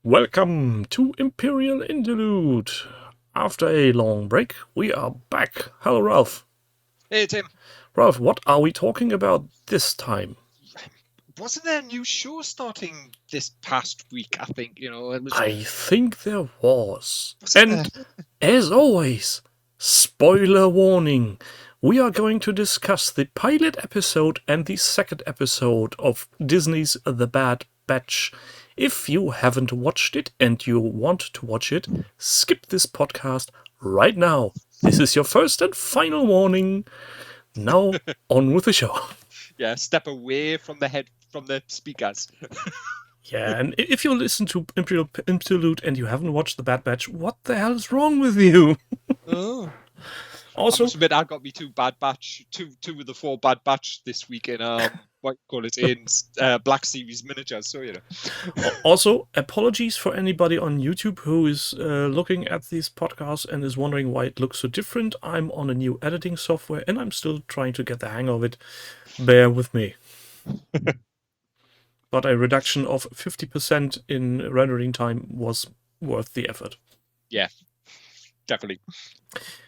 Welcome to Imperial Interlude. After a long break, we are back. Hello, Ralph. Hey, Tim. Ralph, what are we talking about this time? Wasn't there a new show starting this past week? I think, I think there was. Wasn't And there? as always, spoiler warning. We are going to discuss the pilot episode and the second episode of Disney's The Bad Batch. If you haven't watched it and you want to watch it, skip this podcast right now. This is your first and final warning. Now, on with the show. Yeah, step away from the speakers. Yeah, and if you listen to Imperial Interlude and you haven't watched The Bad Batch, what the hell is wrong with you? Oh. Also, I must admit, I got me two of the 4 Bad Batch this week in Black Series miniatures. So Also, apologies for anybody on YouTube who is looking at these podcasts and is wondering why it looks so different. I'm on a new editing software and I'm still trying to get the hang of it. Bear with me. But a reduction of 50% in rendering time was worth the effort. Yeah, definitely.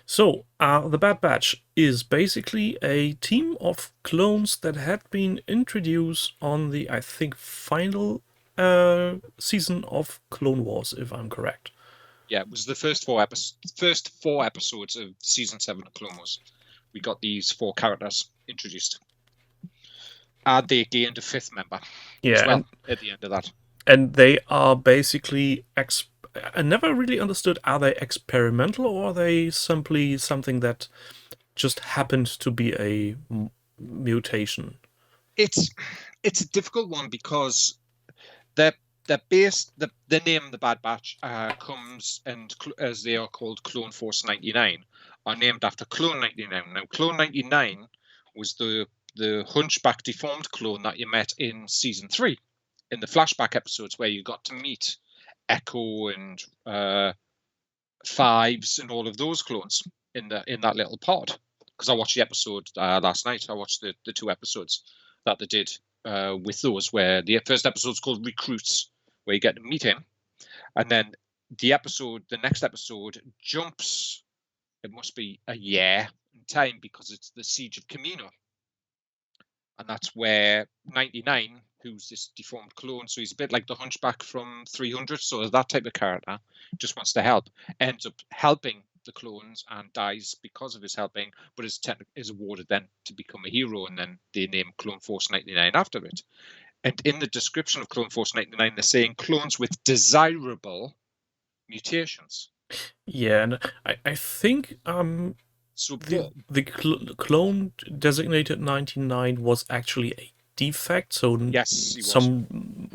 So, The Bad Batch is basically a team of clones that had been introduced on the, I think, final season of Clone Wars, if I'm correct. Yeah, it was the first four episodes of season 7 of Clone Wars. We got these 4 characters introduced. They gained a 5th member as well at the end of that. And they are basically... I never really understood, are they experimental or are they simply something that just happened to be a mutation? It's a difficult one because they're based, the name The Bad Batch comes, and as they are called, Clone Force 99, are named after Clone 99. Now, Clone 99 was the hunchback deformed clone that you met in season 3 in the flashback episodes where you got to meet Echo and Fives and all of those clones in that little pod. Because I watched the episode last night. I watched the 2 episodes that they did with those, where the first episode is called Recruits, where you get to meet him, and then the next episode jumps. It must be a year in time because it's the Siege of Kamino. And that's where 99, who's this deformed clone, so he's a bit like the Hunchback from 300, so that type of character, just wants to help, ends up helping the clones and dies because of his helping, but is awarded then to become a hero, and then they name Clone Force 99 after it. And in the description of Clone Force 99, they're saying clones with desirable mutations. Yeah, and I think... So the clone designated 99 was actually a defect, so yes, some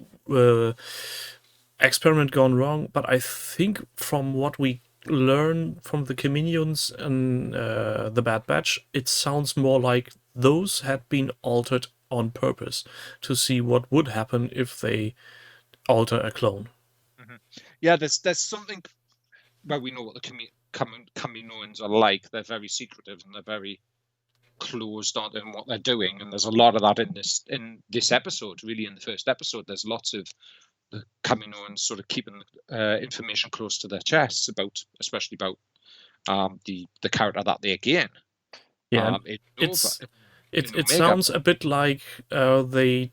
experiment gone wrong. But I think from what we learn from the Kaminians and the Bad Batch, it sounds more like those had been altered on purpose to see what would happen if they alter a clone. Mm-hmm. Yeah, there's something. Well, we know what the Kaminoans are like. They're very secretive and they're very closed on in what they're doing, and there's a lot of that in this episode. Really, in the first episode, there's lots of the Kaminoans sort of keeping information close to their chests especially about the character that they gain. Yeah, it sounds a bit like they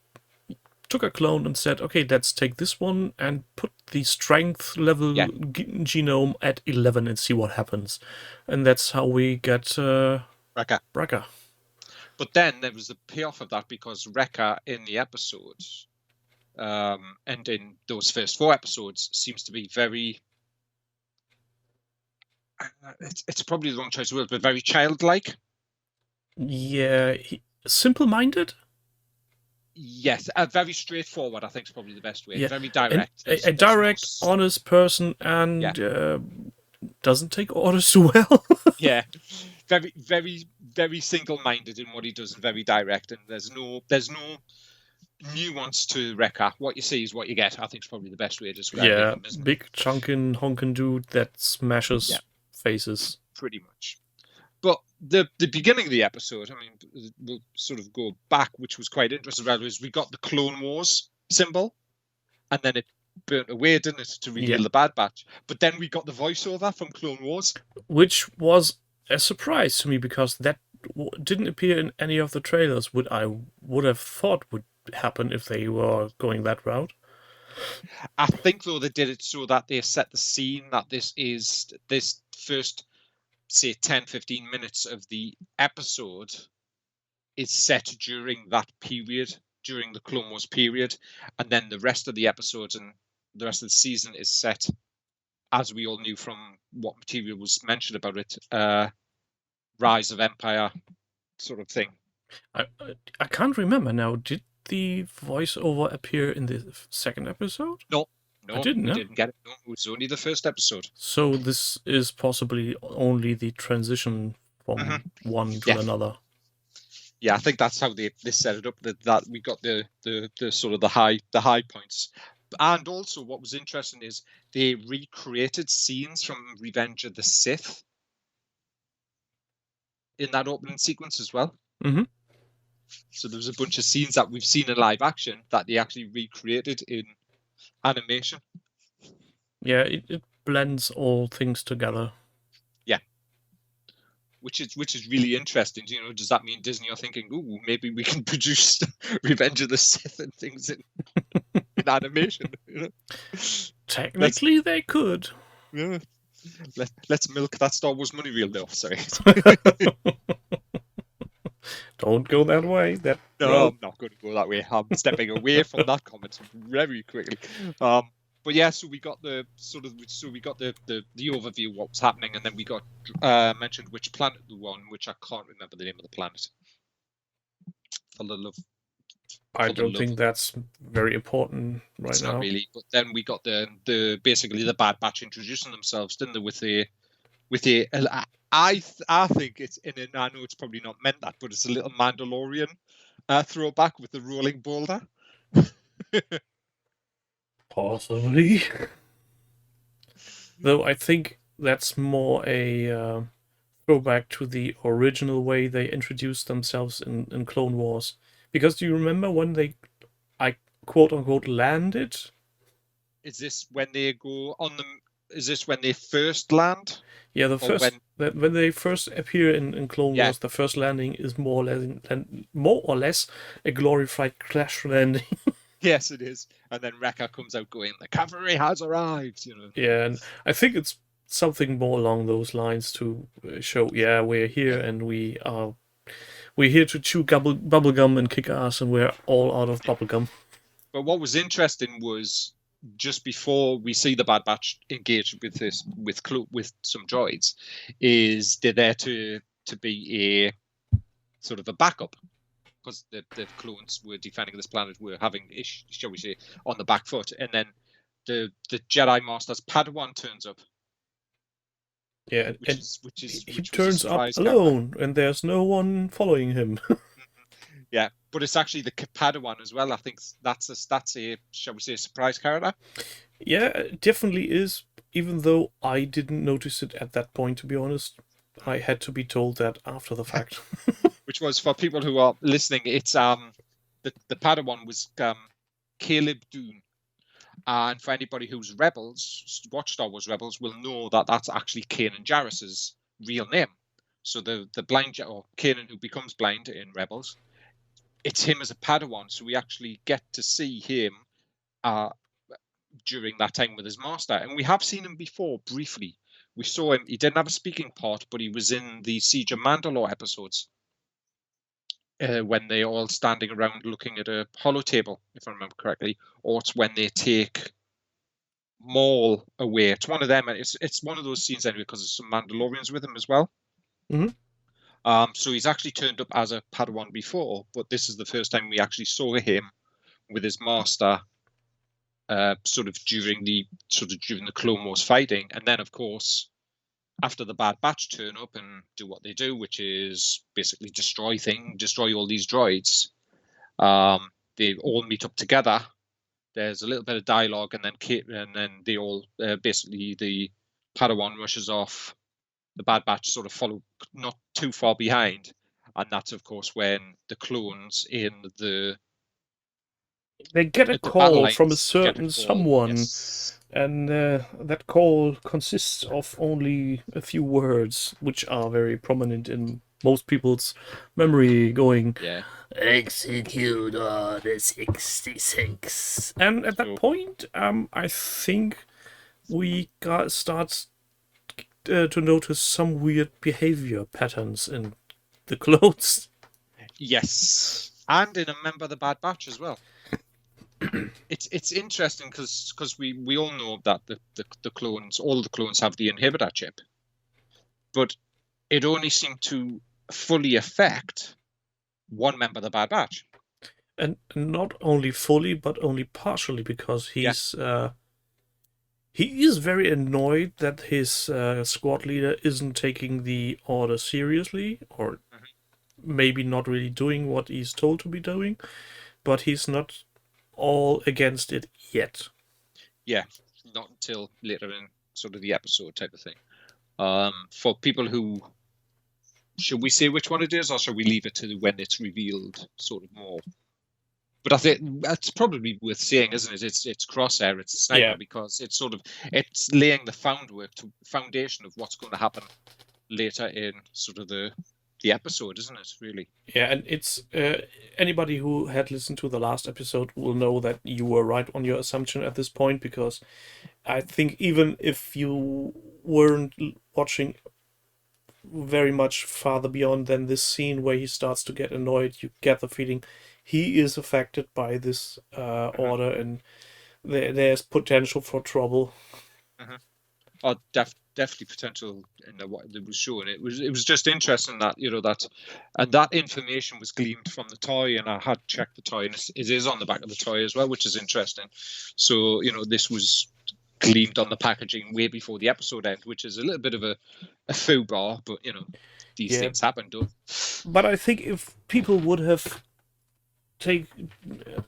took a clone and said, okay, let's take this one and put the strength level genome at 11 and see what happens. And that's how we get Wrecker. But then there was a payoff of that, because Wrecker in the episodes and in those first 4 episodes seems to be very... it's probably the wrong choice of words, but very childlike. Yeah, simple-minded? Yes, very straightforward, I think is probably the best way. Yeah. Very direct. A direct, honest person, and doesn't take orders too well. Yeah, very, very, very single-minded in what he does, and very direct. And there's no nuance to Wrecker. What you see is what you get, I think is probably the best way to describe it. Yeah, big, chunkin', honkin' dude that smashes faces. Pretty much. But the beginning of the episode, I mean, we'll sort of go back, which was quite interesting. Was we got the Clone Wars symbol, and then it burnt away, didn't it, to reveal the Bad Batch? But then we got the voiceover from Clone Wars, which was a surprise to me because that didn't appear in any of the trailers. What I would have thought would happen if they were going that route. I think, though, they did it so that they set the scene that this first, say, 10-15 minutes of the episode is set during that period, during the Clone Wars period, and then the rest of the episodes and the rest of the season is set, as we all knew from what material was mentioned about it, Rise of Empire sort of thing. I can't remember now. Did the voiceover appear in the second episode? No, I didn't. We didn't get it. No, it was only the first episode. So this is possibly only the transition from one to another. Yeah, I think that's how they set it up. That we got the sort of the high points. And also, what was interesting is they recreated scenes from Revenge of the Sith in that opening sequence as well. Mm-hmm. So there was a bunch of scenes that we've seen in live action that they actually recreated in animation. Yeah, it blends all things together. Yeah, which is really interesting. You know, does that mean Disney are thinking, "Ooh, maybe we can produce Revenge of the Sith and things in animation"? You know? Technically, they could. Yeah. Let's milk that Star Wars money reel, though. Sorry. Don't go that way. No, I'm not going to go that way. I'm stepping away from that comment very quickly. But yeah, so we got the overview of what was happening, and then we got mentioned which planet we were on, which I can't remember the name of the planet. For the love. I don't think that's very important right it's now. Not really. But then we got the basically the Bad Batch introducing themselves, didn't they? With the I think it's I know it's probably not meant that, but it's a little Mandalorian throwback with the rolling boulder. Possibly. Though I think that's more a throwback to the original way they introduced themselves in Clone Wars. Because do you remember when they, quote unquote, landed? Is this when they go on them? Is this when they first land? Yeah, when they first appear in Clone Wars, the first landing is more or less a glorified crash landing. Yes, it is. And then Wrecker comes out going, "The cavalry has arrived." You know. Yeah, and I think it's something more along those lines to show, we're here and we're here to chew bubblegum and kick ass, and we're all out of bubblegum. But what was interesting was just before we see the Bad Batch engage with some droids, is they're there to be a sort of a backup, because the clones were defending this planet, were having issues, shall we say, on the back foot, and then the Jedi Master's Padawan turns up. Yeah, he turns up alone, and there's no one following him. Yeah, but it's actually the Padawan as well. I think that's a shall we say, a surprise character. Yeah, it definitely is. Even though I didn't notice it at that point, to be honest, I had to be told that after the fact. Which was, for people who are listening, it's the Padawan was Caleb Dune. And for anybody who's watched Star Wars Rebels, will know that that's actually Kanan Jarrus's real name. So the blind, or Kanan who becomes blind in Rebels, it's him as a Padawan. So we actually get to see him during that time with his master. And we have seen him before, briefly. We saw him, he didn't have a speaking part, but he was in the Siege of Mandalore episodes. When they're all standing around looking at a holotable, if I remember correctly, or it's when they take Maul away. It's one of them, and it's one of those scenes anyway, because there's some Mandalorians with him as well. Mm-hmm. So he's actually turned up as a Padawan before, but this is the first time we actually saw him with his master, sort of during the Clone Wars fighting, and then of course, after the Bad Batch turn up and do what they do, which is basically destroy all these droids, they all meet up together. There's a little bit of dialogue, and then they all basically, the Padawan rushes off. The Bad Batch sort of follow not too far behind, and that's of course when the clones in the They get a At the battle call from a lines, get a certain call. someone, Yes. and that call consists of only a few words, which are very prominent in most people's memory, going, Yeah. "Execute Order 66." And at that So point, I think we got starts to notice some weird behavior patterns in the clothes. yes, and in a Member of the Bad Batch as well. It's interesting because we all know that the clones, all the clones have the inhibitor chip, but it only seemed to fully affect one member of the Bad Batch. And not only fully, but only partially, because Yeah. he is very annoyed that his squad leader isn't taking the order seriously, or maybe not really doing what he's told to be doing, but he's not all against it yet. Yeah, not until later in sort of the episode type of thing. For people who, should we say which one it is, or should we leave it to when it's revealed sort of more? But I think that's probably worth saying, isn't it? It's Crosshair, it's Sniper, Yeah. because it's laying the foundation of what's going to happen later in sort of the episode, isn't it? Really? Yeah, and it's anybody who had listened to the last episode will know that you were right on your assumption at this point, because I think even if you weren't watching very much farther beyond than this scene where he starts to get annoyed, you get the feeling he is affected by this order, and there's potential for trouble. Oh, definitely potential in what that was shown. It was just interesting that that information was gleaned from the toy, and I had checked the toy, and it is on the back of the toy as well, which is interesting. So this was gleaned on the packaging way before the episode end, which is a little bit of a faux bar, but these Yeah, things happen, don't. but I think if people would have taken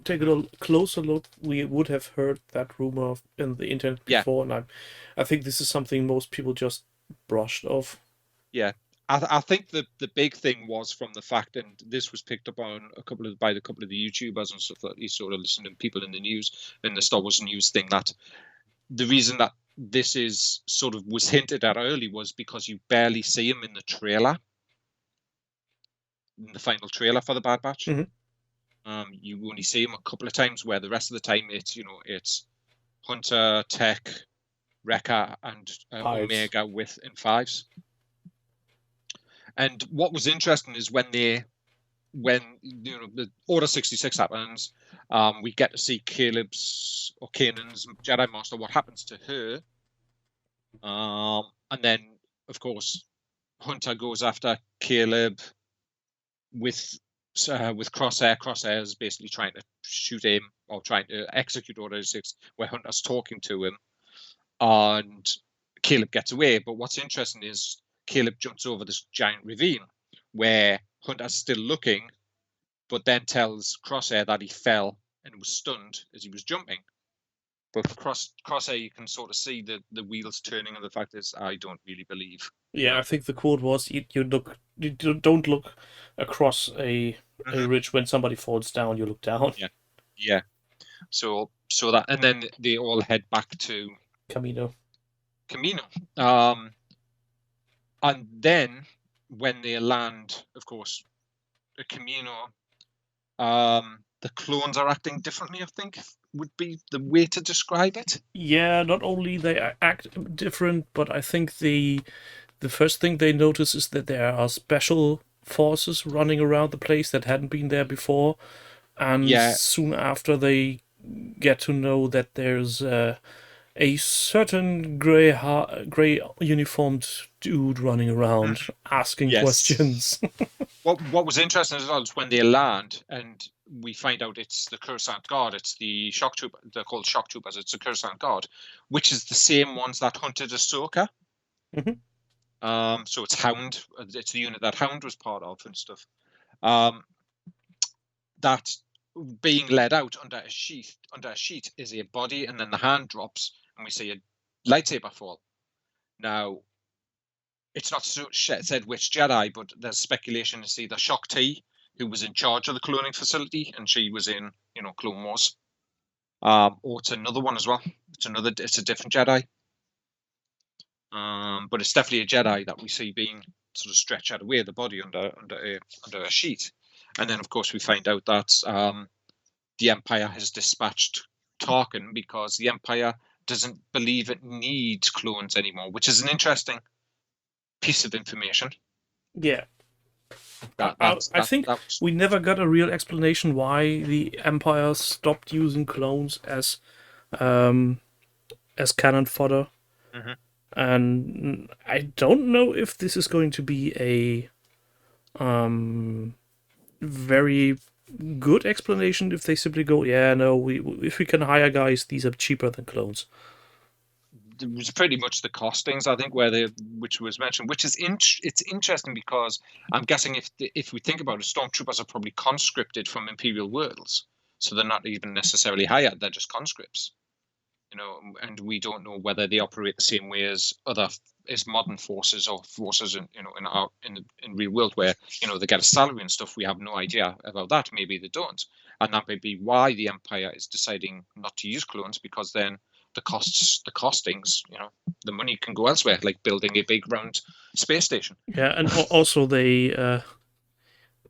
a closer look, we would have heard that rumor in the internet Yeah, before, and I think this is something most people just brushed off. yeah. I think the big thing was from the fact, and this was picked up on by a couple of the YouTubers and stuff that you sort of listened to people in the news, in the Star Wars news thing, that the reason that this is sort of was hinted at early was because you barely see him in the trailer, in the final trailer for the Bad Batch. Mm-hmm. You only see him a couple of times, where the rest of the time it's Hunter, Tech, Wrecker, and Omega in fives. And what was interesting is when the Order 66 happens, we get to see Caleb's or Kanan's Jedi Master, what happens to her. And then, of course, Hunter goes after Caleb with Crosshair. Crosshair is basically trying to shoot him, or trying to execute Order 6, where Hunter's talking to him, and Caleb gets away. But what's interesting is Caleb jumps over this giant ravine where Hunter's still looking, but then tells Crosshair that he fell and was stunned as he was jumping. But Crosshair, you can sort of see the wheels turning, and the fact is, I don't really believe. Yeah, I think the quote was, you don't look across a ridge when somebody falls down. You look down." Yeah. So that, and then they all head back to Camino. And then when they land, of course, at Camino, the clones are acting differently, I think would be the way to describe it. Yeah, not only they act different, but I think the first thing they notice is that there are special forces running around the place that hadn't been there before, and soon after they get to know that there's a certain gray uniformed dude running around asking questions. What was interesting as well is when they land and we find out it's the Coruscant Guard, it's the shock troop. They're called shock troopers. It's the Coruscant Guard, which is the same ones that hunted Ahsoka. Mm-hmm. So it's Hound. It's the unit that Hound was part of and stuff. That being led out under a sheet is a body, and then the hand drops, and we see a lightsaber fall. Now, it's not said which Jedi, but there's speculation it's either Shock T, who was in charge of the cloning facility, and she was in, Clone Wars. Or it's another one as well. It's a different Jedi. But it's definitely a Jedi that we see being sort of stretched out away the body under a sheet. And then, of course, we find out that the Empire has dispatched Tarkin because the Empire doesn't believe it needs clones anymore, which is an interesting piece of information. Yeah. I think we never got a real explanation why the Empire stopped using clones as cannon fodder. Mm-hmm. And I don't know if this is going to be a very good explanation if they simply go, yeah, no, if we can hire guys, these are cheaper than clones. It was pretty much the costings, I think, which was mentioned, which is it's interesting because I'm guessing if we think about it, stormtroopers are probably conscripted from Imperial worlds, so they're not even necessarily hired; they're just conscripts, and we don't know whether they operate the same way as modern forces or forces in real world where they get a salary and stuff. We have no idea about that. Maybe they don't, and that may be why the Empire is deciding not to use clones, because then the costings, the money can go elsewhere, like building a big round space station. Yeah, and also they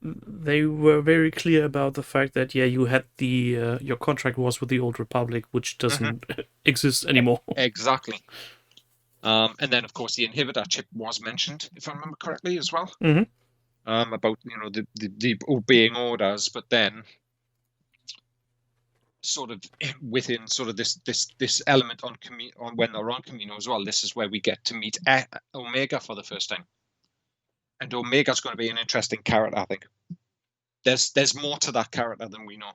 were very clear about the fact that you had your contract was with the Old Republic, which doesn't exist anymore. Exactly. And then, of course, the inhibitor chip was mentioned, if I remember correctly, as well. Mm-hmm. About the obeying orders, but then sort of within sort of this element on when they're on Camino as well. This is where we get to meet Omega for the first time, and Omega's going to be an interesting character. I think there's more to that character than we know.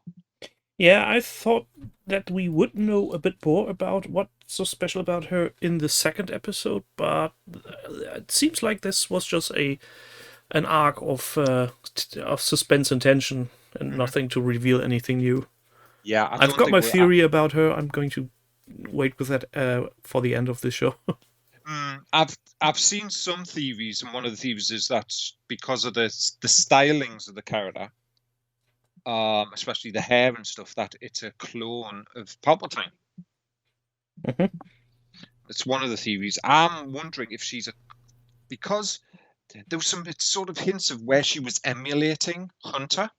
Yeah, I thought that we would know a bit more about what's so special about her in the second episode, but it seems like this was just an arc of suspense and tension, and nothing to reveal anything new. Yeah, I've got my theory about her. I'm going to wait with that for the end of the show. I've seen some theories, and one of the theories is that because of the stylings of the character, especially the hair and stuff, that it's a clone of Palpatine. Mm-hmm. It's one of the theories. I'm wondering if because there was some sort of hints of where she was emulating Hunter.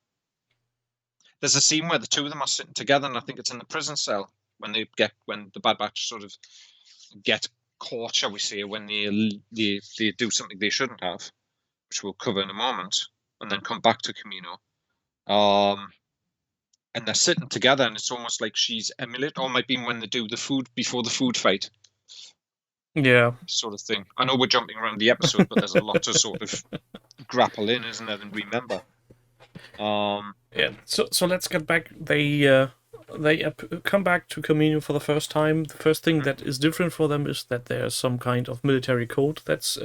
There's a scene where the two of them are sitting together, and I think it's in the prison cell when the Bad Batch sort of get caught, shall we say, when they do something they shouldn't have, which we'll cover in a moment, and then come back to Camino. And they're sitting together, and it's almost like she's emulating, or it might be when they do the food before the food fight. Yeah. Sort of thing. I know we're jumping around the episode, but there's a lot to sort of grapple in, isn't there, and remember. Yeah. So let's get back. They come back to Camino for the first time. The first thing that is different for them is that there's some kind of military code that's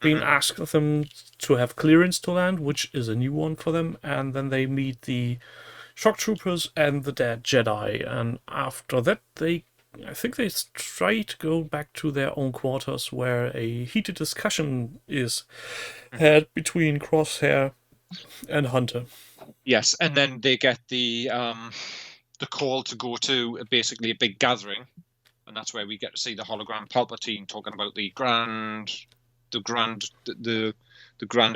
being asked of them to have clearance to land, which is a new one for them. And then they meet the shock troopers and the dead Jedi. And after that, I think they try to go back to their own quarters, where a heated discussion is had between Crosshair and Hunter. Yes, and then they get the call to go to basically a big gathering, and that's where we get to see the hologram Palpatine talking about the grand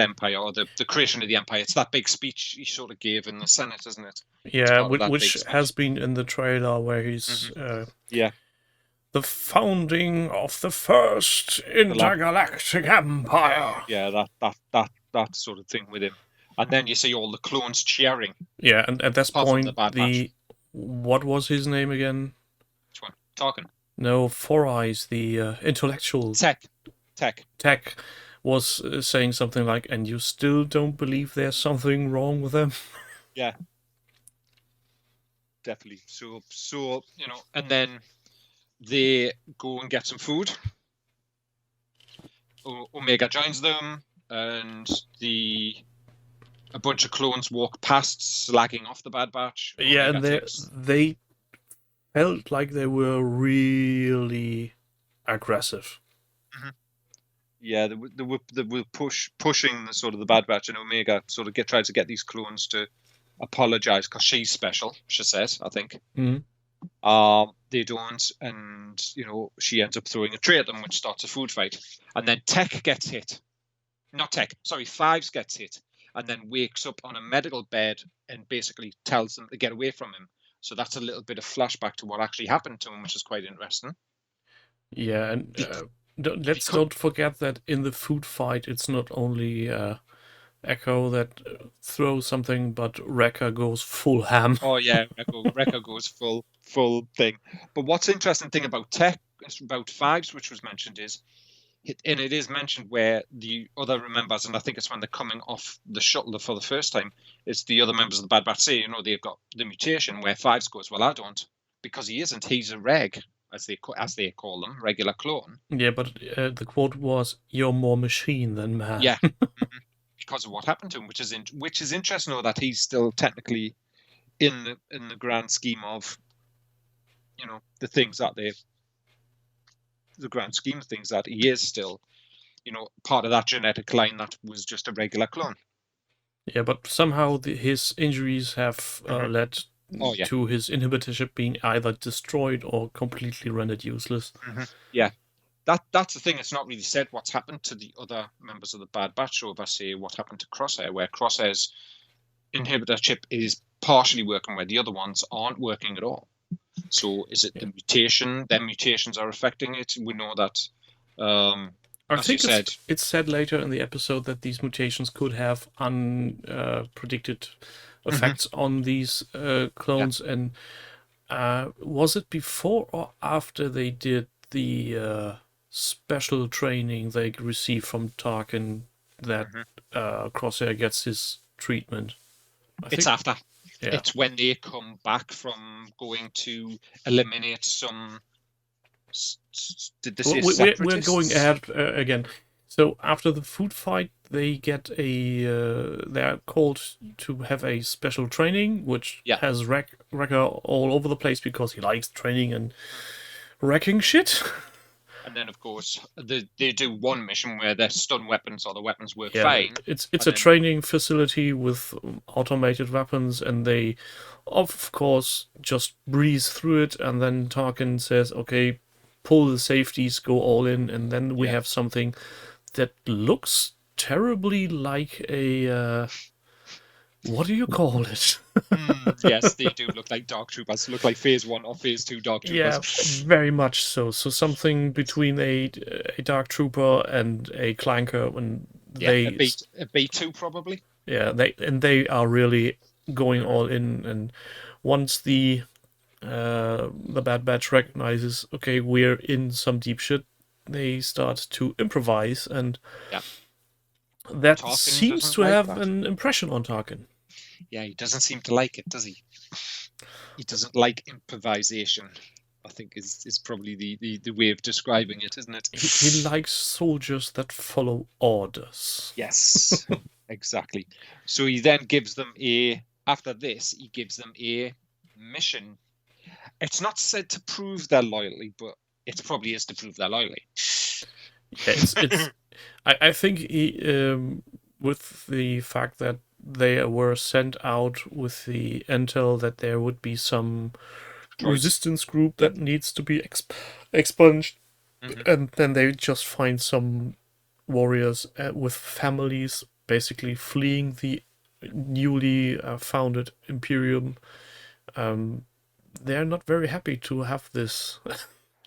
Empire, or the creation of the Empire. It's that big speech he sort of gave in the Senate, isn't it? Yeah, which has been in the trailer, where he's the founding of the first intergalactic empire. Yeah, that sort of thing with him. And then you see all the clones cheering. Yeah, and at this point, what was his name again? Which one? Tarkin? No, Four Eyes, the intellectual... Tech was saying something like, and you still don't believe there's something wrong with them? Yeah. Definitely. So and then they go and get some food. Omega joins them, and a bunch of clones walk past, slagging off the Bad Batch. Yeah, and they felt like they were really aggressive. Mm-hmm. Yeah, they were pushing the sort of the Bad Batch, and Omega sort of tried to get these clones to apologize because she's special, she says, I think. Mm-hmm. They don't, and she ends up throwing a tray at them, which starts a food fight. And then Tech gets hit. Not Tech, sorry, Fives gets hit, and then wakes up on a medical bed and basically tells them to get away from him. So that's a little bit of flashback to what actually happened to him, which is quite interesting. Yeah, and let's Because, don't forget that in the food fight, it's not only Echo that throws something, but Wrecker goes full ham. oh yeah, Rekko goes full thing. But what's interesting thing about Tech, about Fives, which was mentioned, is and it is mentioned where the other members, and I think it's when they're coming off the shuttle for the first time, it's the other members of the Bad Batch say, they've got the mutation, where Fives goes, well, I don't, because he isn't. He's a reg, as they call them, regular clone. Yeah, but the quote was, "You're more machine than man." Yeah, because of what happened to him, which is interesting, though, that he's still technically in the grand scheme of, the things that the grand scheme of things, that he is still, part of that genetic line that was just a regular clone. Yeah, but somehow his injuries have led to his inhibitorship being either destroyed or completely rendered useless. Yeah, that's the thing. It's not really said what's happened to the other members of the Bad Batch, over say what happened to Crosshair, where Crosshair's inhibitor chip is partially working where the other ones aren't working at all. So is it the mutation? Their mutations are affecting it. We know that. I think it's said later in the episode that these mutations could have unpredicted effects on these clones. Yeah. And was it before or after they did the special training they received from Tarkin that Crosshair gets his treatment? It's after. Yeah. It's when they come back from going to eliminate some. Did they say we're going ahead again. So after the food fight, they get they're called to have a special training, which has Wrecker all over the place because he likes training and wrecking shit. And then, of course, they do one mission where their stun weapons or the weapons work fine. It's a training facility with automated weapons, and they, of course, just breeze through it. And then Tarkin says, "Okay, pull the safeties, go all in," and then we have something that looks terribly like a what do you call it? Yes, they do look like Dark Troopers. Look like Phase 1 or Phase 2 Dark Troopers. Yeah, very much so. So something between a Dark Trooper and a Clanker, and a B2 probably. Yeah, they are really going all in, and once the Bad Batch recognizes, okay, we're in some deep shit, they start to improvise, and that Tarkin seems to have an impression on Tarkin. Yeah, he doesn't seem to like it, does he? He doesn't like improvisation, I think is probably the way of describing it, isn't it? He likes soldiers that follow orders. Yes, exactly. So he then gives them after this, he gives them a mission. It's not said to prove their loyalty, but it probably is to prove their loyalty. Yeah, I think he, with the fact that they were sent out with the intel that there would be some resistance group that needs to be expunged, and then they just find some warriors with families basically fleeing the newly founded Imperium. They're not very happy to have this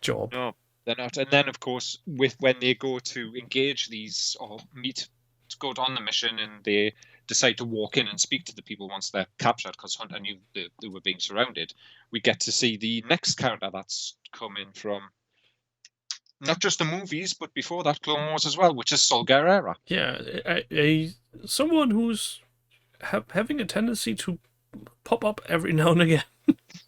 job. No, they're not. And then, of course, when they go to engage these or meet to go on the mission, and they decide to walk in and speak to the people once they're captured, because Hunter knew they were being surrounded, we get to see the next character that's coming from not just the movies, but before that, Clone Wars as well, which is Sol Guerrera. Yeah, someone who's having a tendency to pop up every now and again.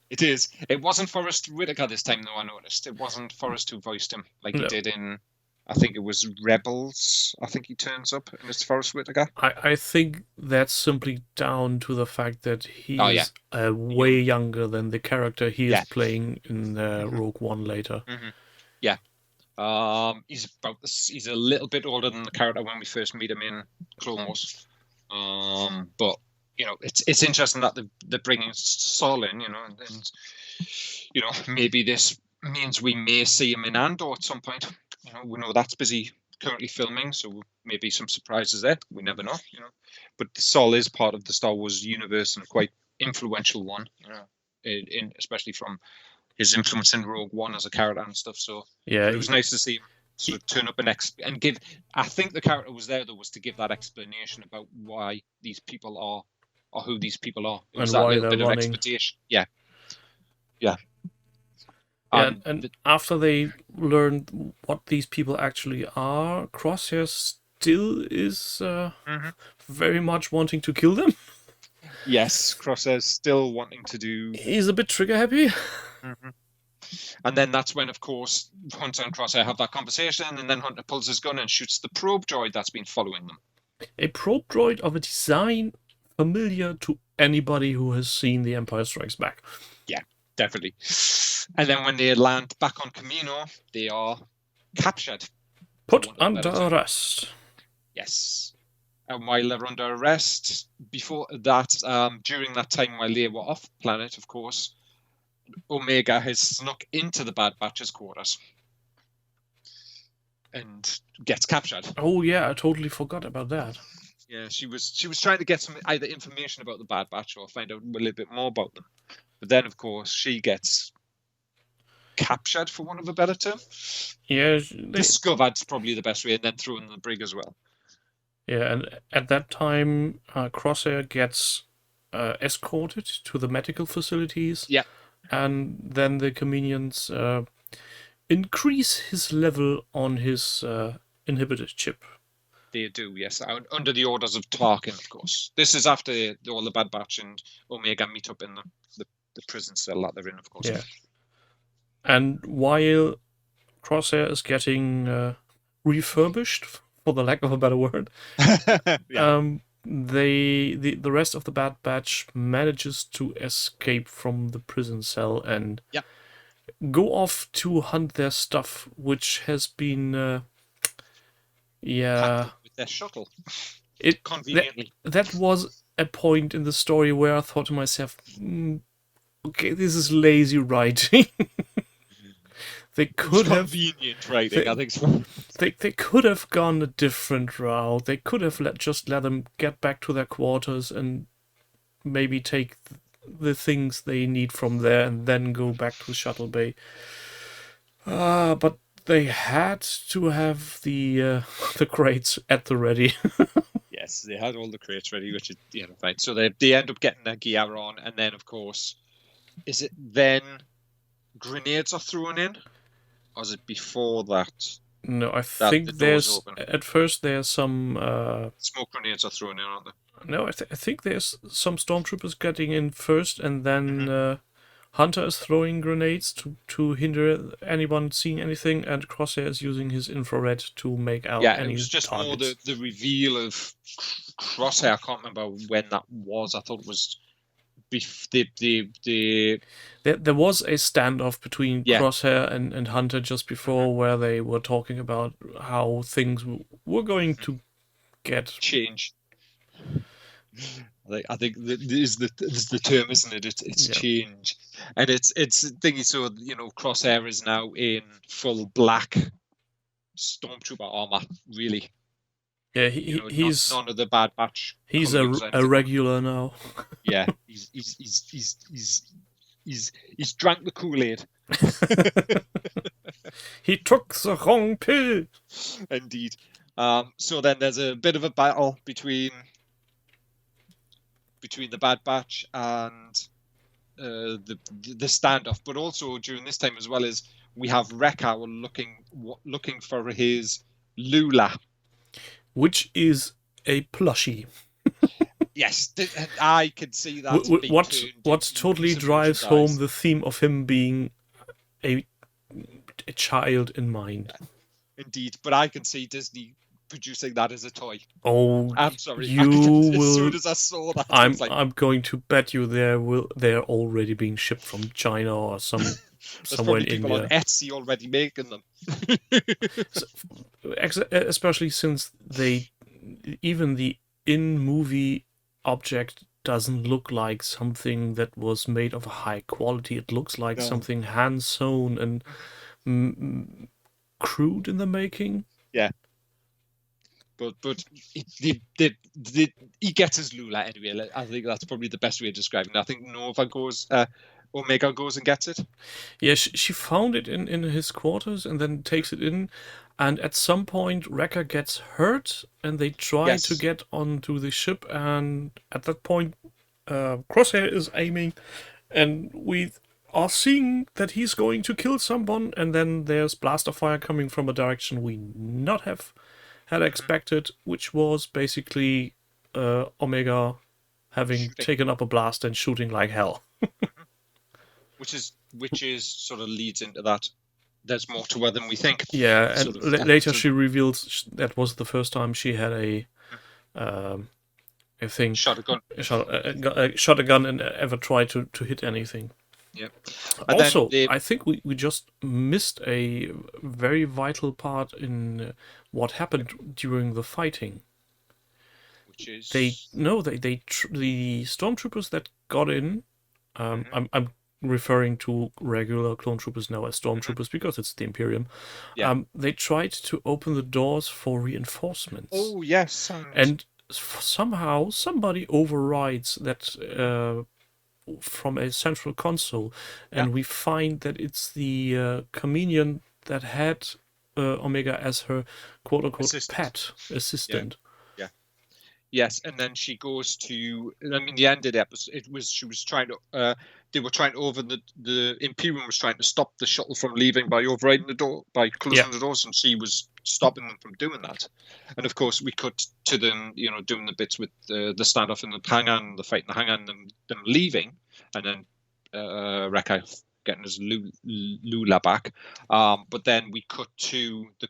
It is. It wasn't Forrest Whitaker this time, though, I noticed. It wasn't Forrest who voiced him like he did in, I think it was Rebels. I think he turns up and it's Forrest Whitaker. I think that's simply down to the fact that he is way younger than the character he is playing in Rogue One later. Yeah. He's a little bit older than the character when we first meet him in Clone Wars. But it's interesting that they're bringing Sol in, and maybe this means we may see him in Andor at some point. We know that's busy currently filming, so maybe some surprises there. We never know, But Sol is part of the Star Wars universe and a quite influential one, especially from his influence in Rogue One as a character and stuff. So Yeah, but it was nice to see him sort of turn up and give. I think the character was there though was to give that explanation about why these people are or who these people are. It was and that why little they're bit running. of explanation. Yeah. And after they learned what these people actually are, Crosshair still is very much wanting to kill them. Yes, Crosshair's still wanting to do. He's a bit trigger happy. And then that's when, of course, Hunter and Crosshair have that conversation, and then Hunter pulls his gun and shoots the probe droid that's been following them. A probe droid of a design familiar to anybody who has seen The Empire Strikes Back. Yeah, definitely. And then when they land back on Kamino, they are captured. Put under arrest. Yes. And while they're under arrest, before that, during that time while they were off planet, of course, Omega has snuck into the Bad Batch's quarters and gets captured. Oh yeah, I totally forgot about that. Yeah, she was trying to get some either information about the Bad Batch or find out a little bit more about them. But then, of course, she gets captured, for want of a better term. Yeah, discovered's probably the best way, and then thrown in the brig as well. Yeah, and at that time, Crosshair gets escorted to the medical facilities. Yeah. And then the Kaminians increase his level on his inhibitor chip. They do, yes. Under the orders of Tarkin, of course. This is after all the Bad Batch and Omega meet up in the prison cell that they're in, of course. Yeah. And while Crosshair is getting refurbished, for the lack of a better word, yeah. The rest of the Bad Batch manages to escape from the prison cell and go off to hunt their stuff, which has been with their shuttle. Conveniently. That was a point in the story where I thought to myself, okay, this is lazy writing. They could have convenient writing, I think so. They could have gone a different route. They could have let them get back to their quarters and maybe take the things they need from there and then go back to Shuttle Bay. But they had to have the crates at the ready. Yes, they had all the crates ready, which is fine. So they end up getting their gear on, and then of course, is it then grenades are thrown in? Or is it before that? No, I think there's at first there's some smoke grenades are thrown in, aren't they? No, I think there's some stormtroopers getting in first, and then Hunter is throwing grenades to hinder anyone seeing anything, and Crosshair is using his infrared to make out any targets. Yeah, it was just more the reveal of Crosshair. I can't remember when that was. I thought it was There was a standoff between Crosshair and Hunter just before, where they were talking about how things were going to change. I think that is the term, isn't it? It's change, and it's thingy. So Crosshair is now in full black stormtrooper armor, really. Yeah, he's none of the Bad Batch. He's a regular now. Yeah, he's drank the Kool-Aid. He took the wrong pill. Indeed. So then there's a bit of a battle between the Bad Batch and the standoff, but also during this time as well as we have Wrecker looking for his Lula, which is a plushie. Yes, I can see that. What totally drives home the theme of him being a child in mind. Indeed, but I can see Disney producing that as a toy. Oh, I'm sorry. You will. As soon as I saw that, I'm going to bet you they're already being shipped from China or somewhere in India. People on Etsy already making them. Especially since even the in-movie object doesn't look like something that was made of high quality. It looks like No. something hand sewn and crude in the making. Yeah. But he gets his Lula anyway. I think that's probably the best way of describing it. I think Omega goes and gets it. Yeah, she found it in his quarters and then takes it in. And at some point, Wrecker gets hurt and they try to Yes. get onto the ship. And at that point, Crosshair is aiming and we are seeing that he's going to kill someone. And then there's blaster fire coming from a direction we not have had expected, which was basically Omega having Shooting. taken up a blast and shooting like hell. Which is sort of leads into that. There's more to her than we think. Yeah, and later she reveals that was the first time she had a thing. Shot a gun. Shot a gun and ever tried to hit anything. Yeah. And also, I think we just missed a very vital part in what happened during the fighting. Which is the stormtroopers that got in. I'm referring to regular clone troopers now as stormtroopers because it's the Imperium. Yeah. They tried to open the doors for reinforcements. Oh yes. And somehow somebody overrides that from a central console, and we find that it's the Kaminian that had Omega as her quote-unquote pet assistant. Yeah. Yes, and then she goes to. I mean, the end of the episode. She was trying to. They were trying to the Imperium was trying to stop the shuttle from leaving by overriding the door, by closing the doors, and she was stopping them from doing that. And of course, we cut to them, doing the bits with the standoff in the hangar and the fight in the hangar and them leaving, and then Wrecker getting his Lula back. But then we cut to the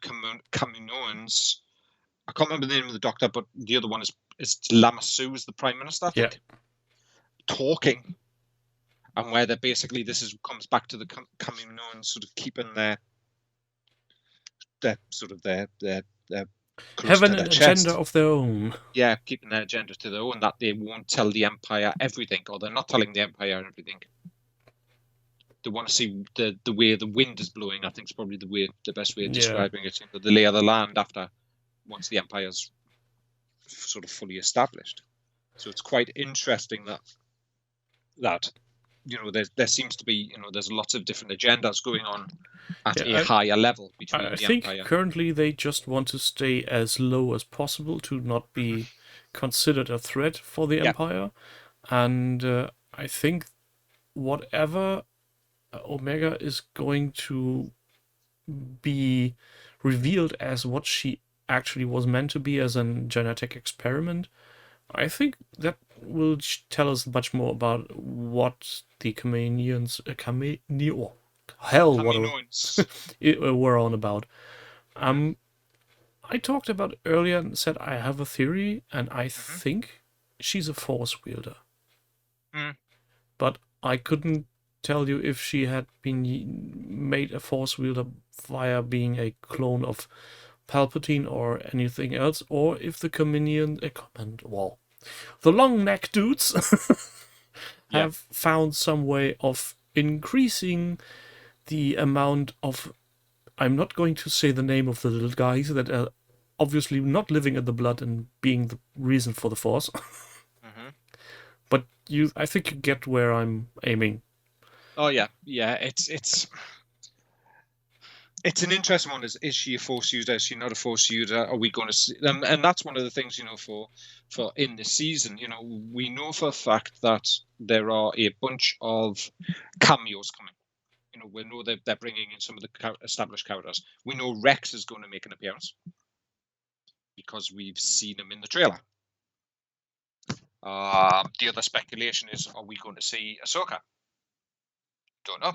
Kaminoans. I can't remember the name of the doctor, but the other one is Lamassu, is the Prime Minister, I think, talking. And where they're basically, comes back to the Kaminoans sort of keeping their having an agenda of their own. Yeah, keeping their agenda to their own, that they won't tell the Empire everything, or they're not telling the Empire everything. They want to see the way the wind is blowing. I think is probably the best way of describing it. The lay of the land once the Empire's sort of fully established. So it's quite interesting that there seems to be there's lots of different agendas going on at a higher level between the Empire. I think currently they just want to stay as low as possible to not be considered a threat for the Empire, and I think whatever Omega is going to be revealed as what she actually was meant to be as a genetic experiment, I think that will tell us much more about what the Kaminoans were on about. I talked about earlier and said I have a theory, and I think she's a Force wielder. But I couldn't tell you if she had been made a Force wielder via being a clone of Palpatine or anything else, or if the the long neck dudes have found some way of increasing the amount of, I'm not going to say the name of the little guys that are obviously not living in the blood and being the reason for the Force. But I think you get where I'm aiming. Oh yeah. It's an interesting one. Is she a Force user? Is she not a Force user? Are we going to see? And that's one of the things, for in the season, we know for a fact that there are a bunch of cameos coming. We know that they're bringing in some of the established characters. We know Rex is going to make an appearance because we've seen him in the trailer. The other speculation is, are we going to see Ahsoka? Don't know.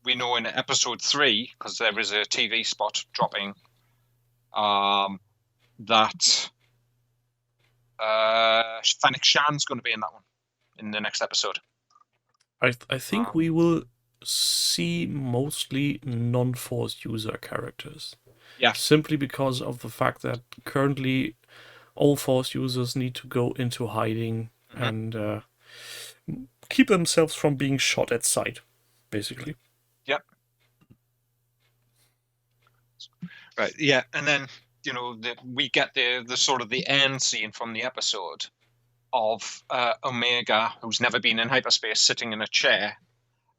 We know in episode 3, because there is a TV spot dropping, that Fennec Shan's going to be in that one in the next episode. I think we will see mostly non-Force user characters. Yeah. Simply because of the fact that currently all Force users need to go into hiding and keep themselves from being shot at sight, basically. Yep. Right. Yeah, and then we get the sort of the end scene from the episode of Omega, who's never been in hyperspace, sitting in a chair,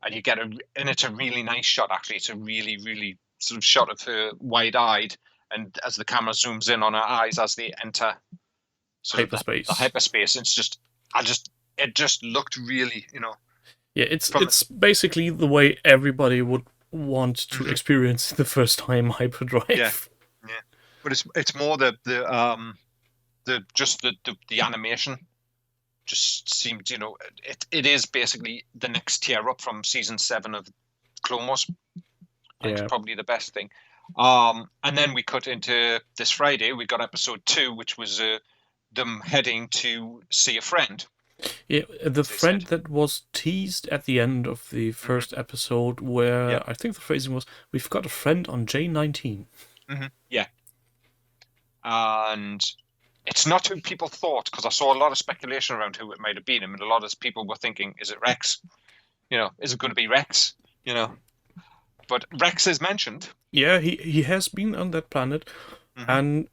and you get and it's a really nice shot. Actually, it's a really, really sort of shot of her wide-eyed, and as the camera zooms in on her eyes as they enter Hyperspace. the hyperspace, it just looked really, Yeah, it's basically the way everybody would want to experience the first time hyperdrive. Yeah. But it's more the animation just seemed, it is basically the next tier up from season 7 of Clone Wars. I think it's probably the best thing. And then we cut into this Friday. We got episode 2, which was them heading to see a friend. Yeah, the friend that was teased at the end of the first episode, where I think the phrasing was, "We've got a friend on J19." Yeah. And it's not who people thought, because I saw a lot of speculation around who it might have been. I mean, a lot of people were thinking, is it Rex? Is it going to be Rex? But Rex is mentioned. Yeah, he has been on that planet, and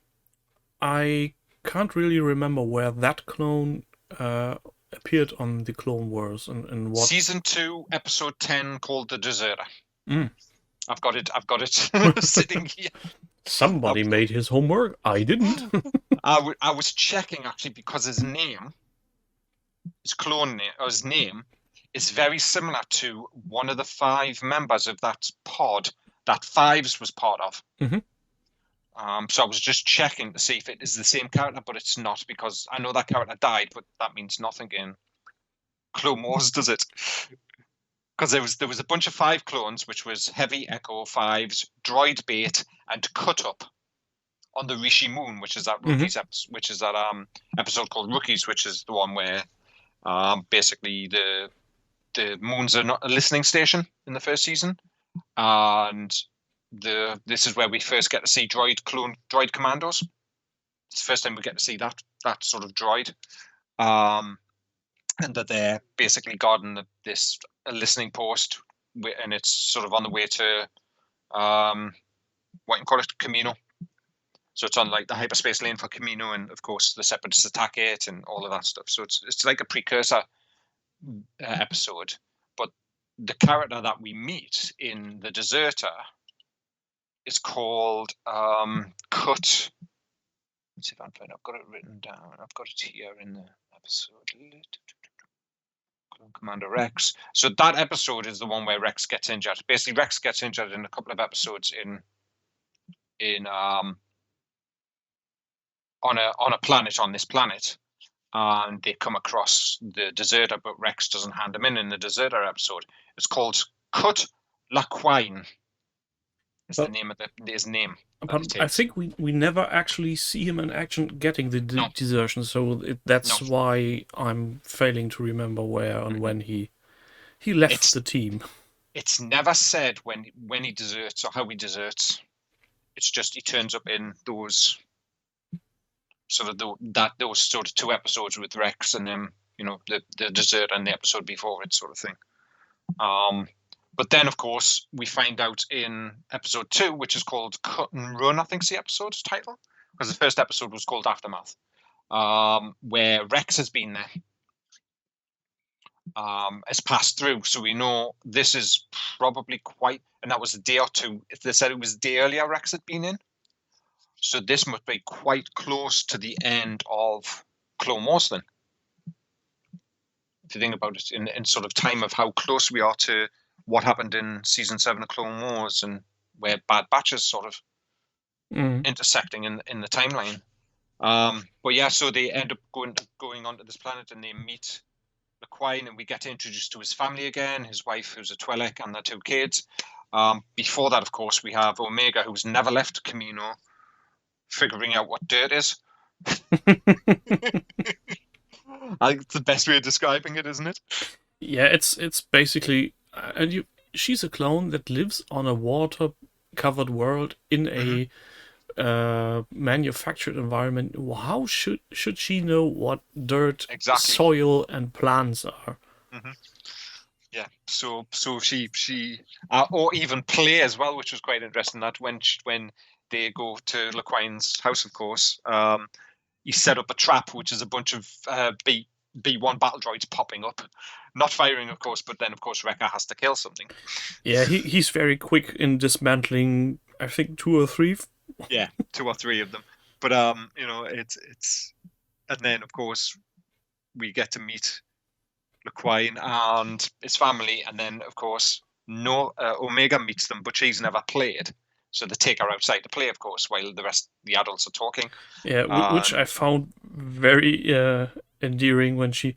I can't really remember where that clone appeared on the Clone Wars and what. Season 2, episode 10, called The Deserter. I've got it sitting here. Somebody made his homework. I didn't. I was checking, actually, because his name, his clone name, or his name, is very similar to one of the 5 members of that pod that Fives was part of. So I was just checking to see if it is the same character, but it's not, because I know that character died, but that means nothing in Clone Wars, does it? Because there was a bunch of 5 clones, which was Heavy, Echo, Fives, Droid Bait, and Cut Up on the Rishi Moon, which is that Rookies episode called Rookies, which is the one where basically the moon's a listening station in the first season, and this is where we first get to see droid commandos. It's the first time we get to see that sort of droid, and that they're basically guarding this listening post, and it's sort of on the way to what you call it, Camino. So it's on like the hyperspace lane for Camino, and of course the Separatists attack it and all of that stuff. So it's like a precursor episode. But the character that we meet in The Deserter is called Cut. Let's see if I can find it. I've got it written down. I've got it here in the episode. Commander Rex. So that episode is the one where Rex gets injured. Basically, Rex gets injured in a couple of episodes on a planet, on this planet, and they come across the Deserter, but Rex doesn't hand him in the Deserter episode. It's called Cut Laquine. It's the name of his name. But I think we never actually see him in action getting the desertion, so that's why I'm failing to remember where and when he left the team. It's never said when he deserts or how he deserts. It's just he turns up in those sort of those sort of 2 episodes with Rex, and then the Desert and the episode before it, sort of thing. But then, of course, we find out in episode 2, which is called Cut and Run, I think is the episode's title, because the first episode was called Aftermath, where Rex has been there, has passed through. So we know this is probably and that was a day or 2. They said it was a day earlier Rex had been in. So this must be quite close to the end of Clone Wars then. If you think about it in sort of time of how close we are to what happened in season 7 of Clone Wars, and where Bad Batch is sort of intersecting in the timeline. But yeah, so they end up going onto this planet, and they meet Laquine, and we get introduced to his family again, his wife, who's a Twi'lek, and their 2 kids. Before that, of course, we have Omega, who's never left Camino, figuring out what dirt is. I think it's the best way of describing it, isn't it? Yeah, it's basically, she's a clone that lives on a water-covered world in a manufactured environment, how should she know what dirt, Exactly. soil, and plants are? Yeah. So she or even play as well, which was quite interesting. That when they go to LeQuine's house, of course, he set up a trap, which is a bunch of B1 battle droids popping up, not firing, of course, but then of course Wrecker has to kill something. Yeah, he's very quick in dismantling. I think 2 or 3. Yeah, 2 or 3 of them. But it's and then of course we get to meet LeQuine and his family, and then of course Omega meets them, but she's never played, so they take her outside to play, of course, while the adults are talking. Yeah, which I found very endearing when she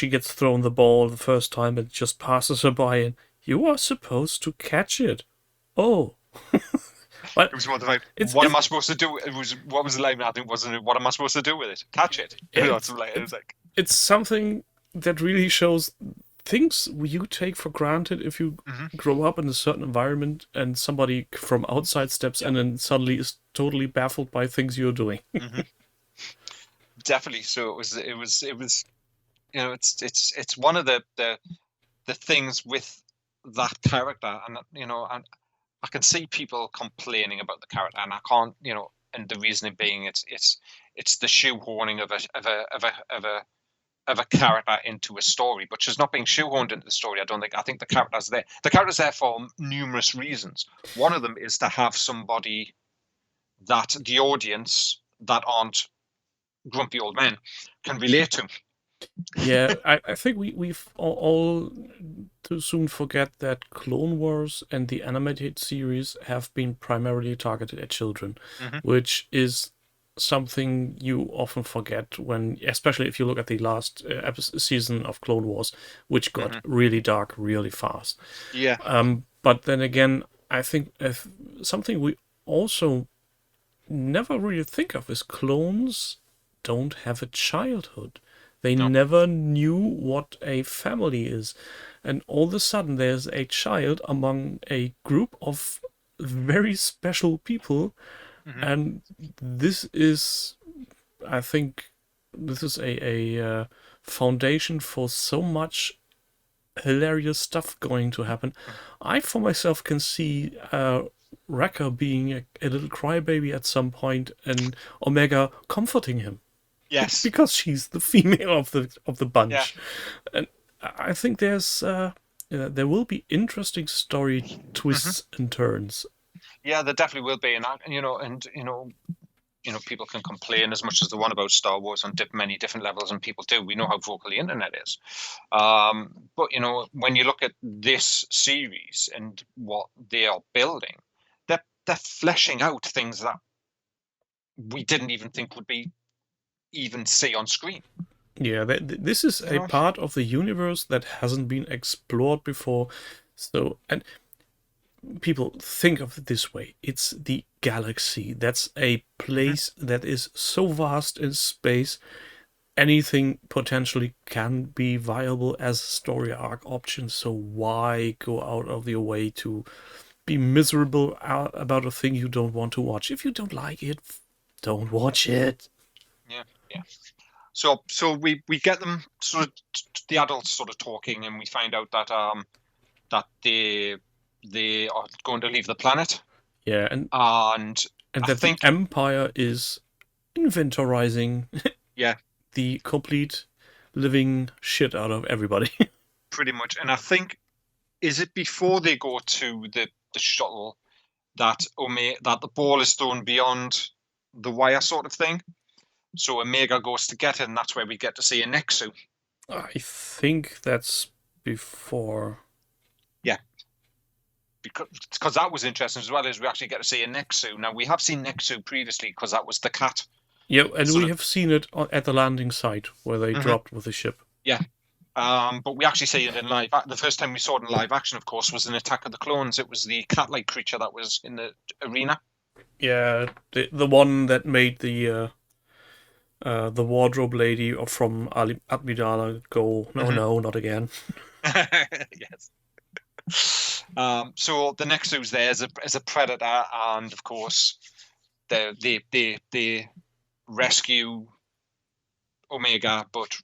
gets thrown the ball the first time. It just passes her by, and you are supposed to catch it. Oh. It was what am I supposed to do? What was the line? I think wasn't it? What am I supposed to do with it? Catch it. It's something that really shows things you take for granted if you grow up in a certain environment, and somebody from outside steps in and suddenly is totally baffled by things you're doing. Definitely. So it was. It's one of the things with that character, and and I can see people complaining about the character, and I can't, and the reasoning being it's the shoehorning of a character into a story, but she's not being shoehorned into the story. I think the character's there. The character's there for numerous reasons. One of them is to have somebody that the audience that aren't grumpy old men can relate to. Yeah, I think we've all too soon forget that Clone Wars and the animated series have been primarily targeted at children, which is something you often forget especially if you look at the last season of Clone Wars, which got really dark really fast. Yeah. But then again, I think something we also never really think of is clones don't have a childhood. They never knew what a family is. And all of a sudden there's a child among a group of very special people. And this is, I think, a foundation for so much hilarious stuff going to happen. I, for myself, can see Wrecker being a little crybaby at some point and Omega comforting him. Yes, because she's the female of the bunch. Yeah. And I think there will be interesting story twists and turns. Yeah, there definitely will be, and people can complain as much as they want about Star Wars on many different levels, and people do. We know how vocal the internet is, but when you look at this series and what they are building, they're fleshing out things that we didn't even think would be even see on screen. Yeah, this is a part of the universe that hasn't been explored before. So, and people think of it this way: it's the galaxy. That's a place that is so vast in space. Anything potentially can be viable as a story arc option. So why go out of your way to be miserable about a thing you don't want to watch? If you don't like it, don't watch it. Yeah. So we get them sort of the adults sort of talking, and we find out that that they are going to leave the planet. Yeah, and that the Empire is inventorizing. Yeah. The complete living shit out of everybody. Pretty much, and I think is it before they go to the shuttle that the ball is thrown beyond the wire sort of thing. So Omega goes to get it, and that's where we get to see a Nexu. I think that's before. Yeah. Because that was interesting as well, as we actually get to see a Nexu. Now, we have seen Nexu previously, because that was the cat. Yeah, and we have seen it at the landing site, where they dropped with the ship. Yeah. But we actually see it in live. The first time we saw it in live action, of course, was in Attack of the Clones. It was the cat-like creature that was in the arena. Yeah, the one that made the wardrobe lady from Amidala go, no, not again. Yes. So the Nexu's there as a predator, and of course they rescue Omega, but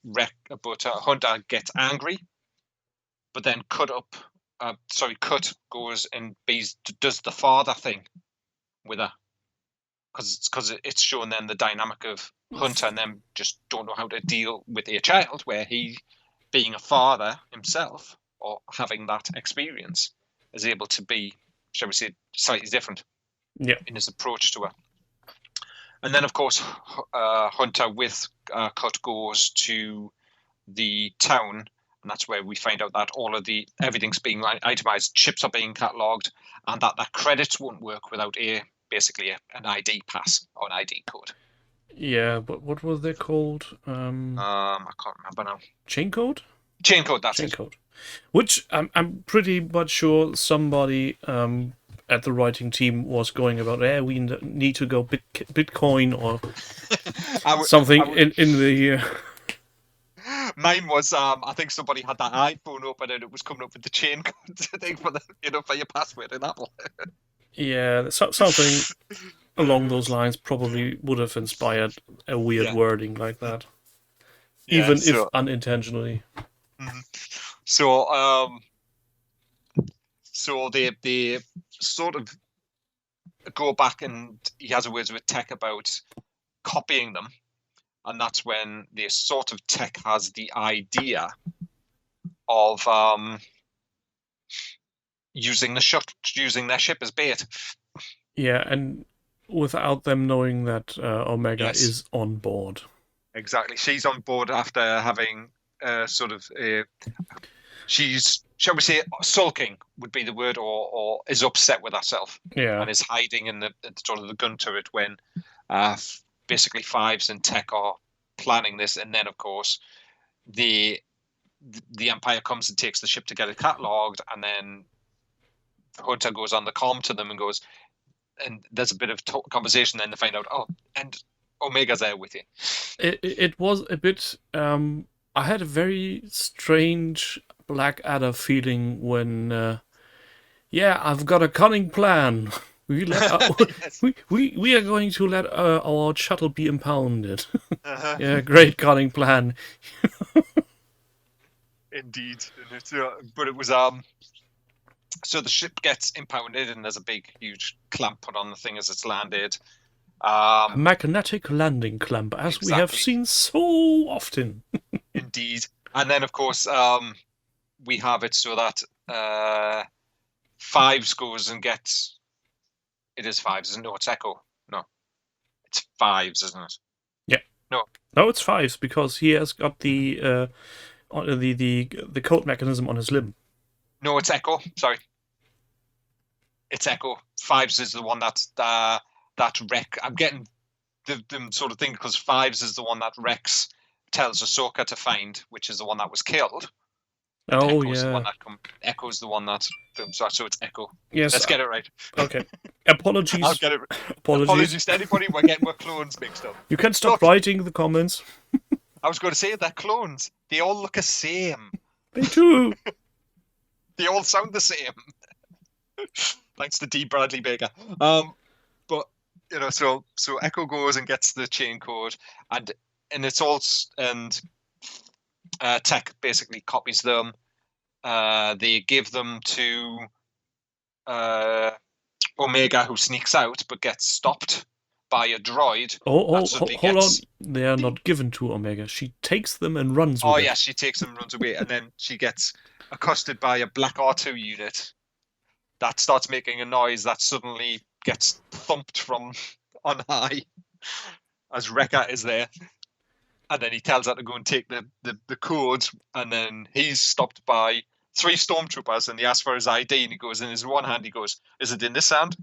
Hunter gets angry, but then Cut goes and does the father thing with her, because it's showing then the dynamic of Hunter and them just don't know how to deal with a child, where he, being a father himself or having that experience, is able to be, shall we say, slightly different in his approach to her. And then, of course, Hunter with Cut goes to the town, and that's where we find out that everything's being itemized, chips are being catalogued, and that the credits won't work without basically an ID pass or an ID code. Yeah, but what were they called? I can't remember now. Chain code? Chain code, that's Chain it. code. Which I'm pretty much sure somebody at the writing team was going about, we need to go Bitcoin or something in the... Mine was, I think somebody had that iPhone open and it was coming up with the chain code thing for your password in Apple. Yeah, something along those lines probably would have inspired a weird wording like that. Even if unintentionally. Mm-hmm. So they sort of go back, and he has a words with Tech about copying them, and that's when the sort of Tech has the idea of using their ship as bait. Yeah, and without them knowing that Omega is on board. Exactly, she's on board after having she's, shall we say, sulking would be the word, or is upset with herself, and is hiding in the sort of the gun turret when basically Fives and Tech are planning this, and then of course the Empire comes and takes the ship to get it catalogued, and then Hunter goes on the comm to them and goes, and there's a bit of conversation, then to find out, and Omega's there with you. It was a bit... I had a very strange Blackadder feeling when, I've got a cunning plan. We are going to let our shuttle be impounded. Yeah, great cunning plan. Indeed, but it was so the ship gets impounded, and there's a big, huge clamp put on the thing as it's landed. A magnetic landing clamp, as we have seen so often. Indeed. And then, of course, we have it so that Fives goes and gets... It is Fives, isn't it? No, it's Echo. No. It's Fives, isn't it? Yeah. No, it's Fives, because he has got the code mechanism on his limb. No, it's Echo. Sorry. It's Echo. Fives is the one that Rex... I'm getting them sort of thing, because Fives is the one that Rex tells Ahsoka to find, which is the one that was killed. Echo's the one that Echo's the one that... So it's Echo. Yes. Let's get it right. Okay. Apologies. I'll get it right. Apologies to anybody. We're getting clones mixed up. You can stop writing the comments. I was going to say, they're clones. They all look the same. They do. They all sound the same. Thanks to D. Bradley Baker. But so Echo goes and gets the chain code, and it's all, and Tech basically copies them. They give them to Omega, who sneaks out but gets stopped by a droid. Hold on. They are not given to Omega. She takes them and runs with it. Yeah, she takes them and runs away, and then she gets accosted by a black R2 unit that starts making a noise that suddenly gets thumped from on high as Wrecker is there. And then he tells her to go and take the code, and then he's stopped by 3 stormtroopers, and he asks for his ID, and he goes, in his one hand, he goes, is it in this hand?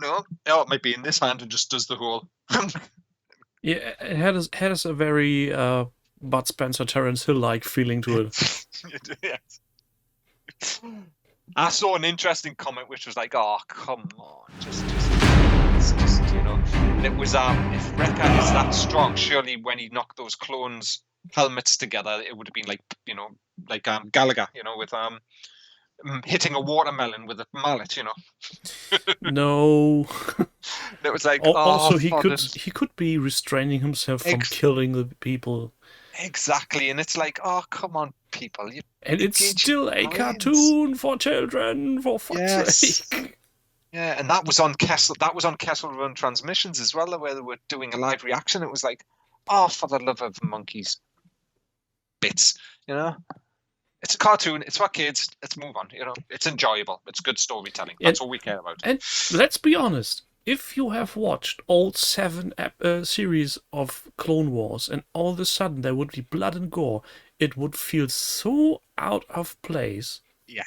No, it might be in this hand, and just does the whole... Yeah, it had us a very Bud Spencer, Terence Hill-like feeling to it. Yes. I saw an interesting comment which was like, oh, come on, just and it was, if Wrecker is that strong, surely when he knocked those clones' helmets together, it would have been like Gallagher, with hitting a watermelon with a mallet, No. It was like, Also, fodder. he could be restraining himself from killing the people. Exactly, and it's like, oh, come on, people. And it's engage still a minds. cartoon for children, for fuck's sake. Yeah, and that was on Kessel. That was on Kessel Run Transmissions as well, where they were doing a live reaction. It was like, oh, for the love of monkeys, bits. It's a cartoon. It's for kids. Let's move on. It's enjoyable. It's good storytelling. That's all we care about. And let's be honest. If you have watched all 7 series of Clone Wars and all of a sudden there would be blood and gore, it would feel so out of place. Yeah.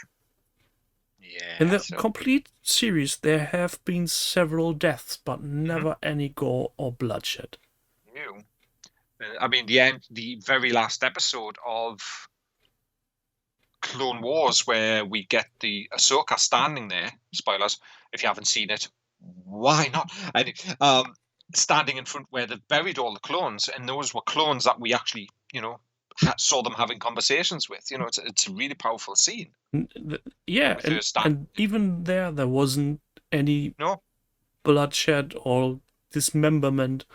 In the complete series, there have been several deaths, but never any gore or bloodshed. I mean, the very last episode of Clone Wars, where we get the Ahsoka standing there. Spoilers, if you haven't seen it, why not? Standing in front where they've buried all the clones, and those were clones that we actually, saw them having conversations with. It's a really powerful scene. Yeah, and even there wasn't any bloodshed or dismemberment.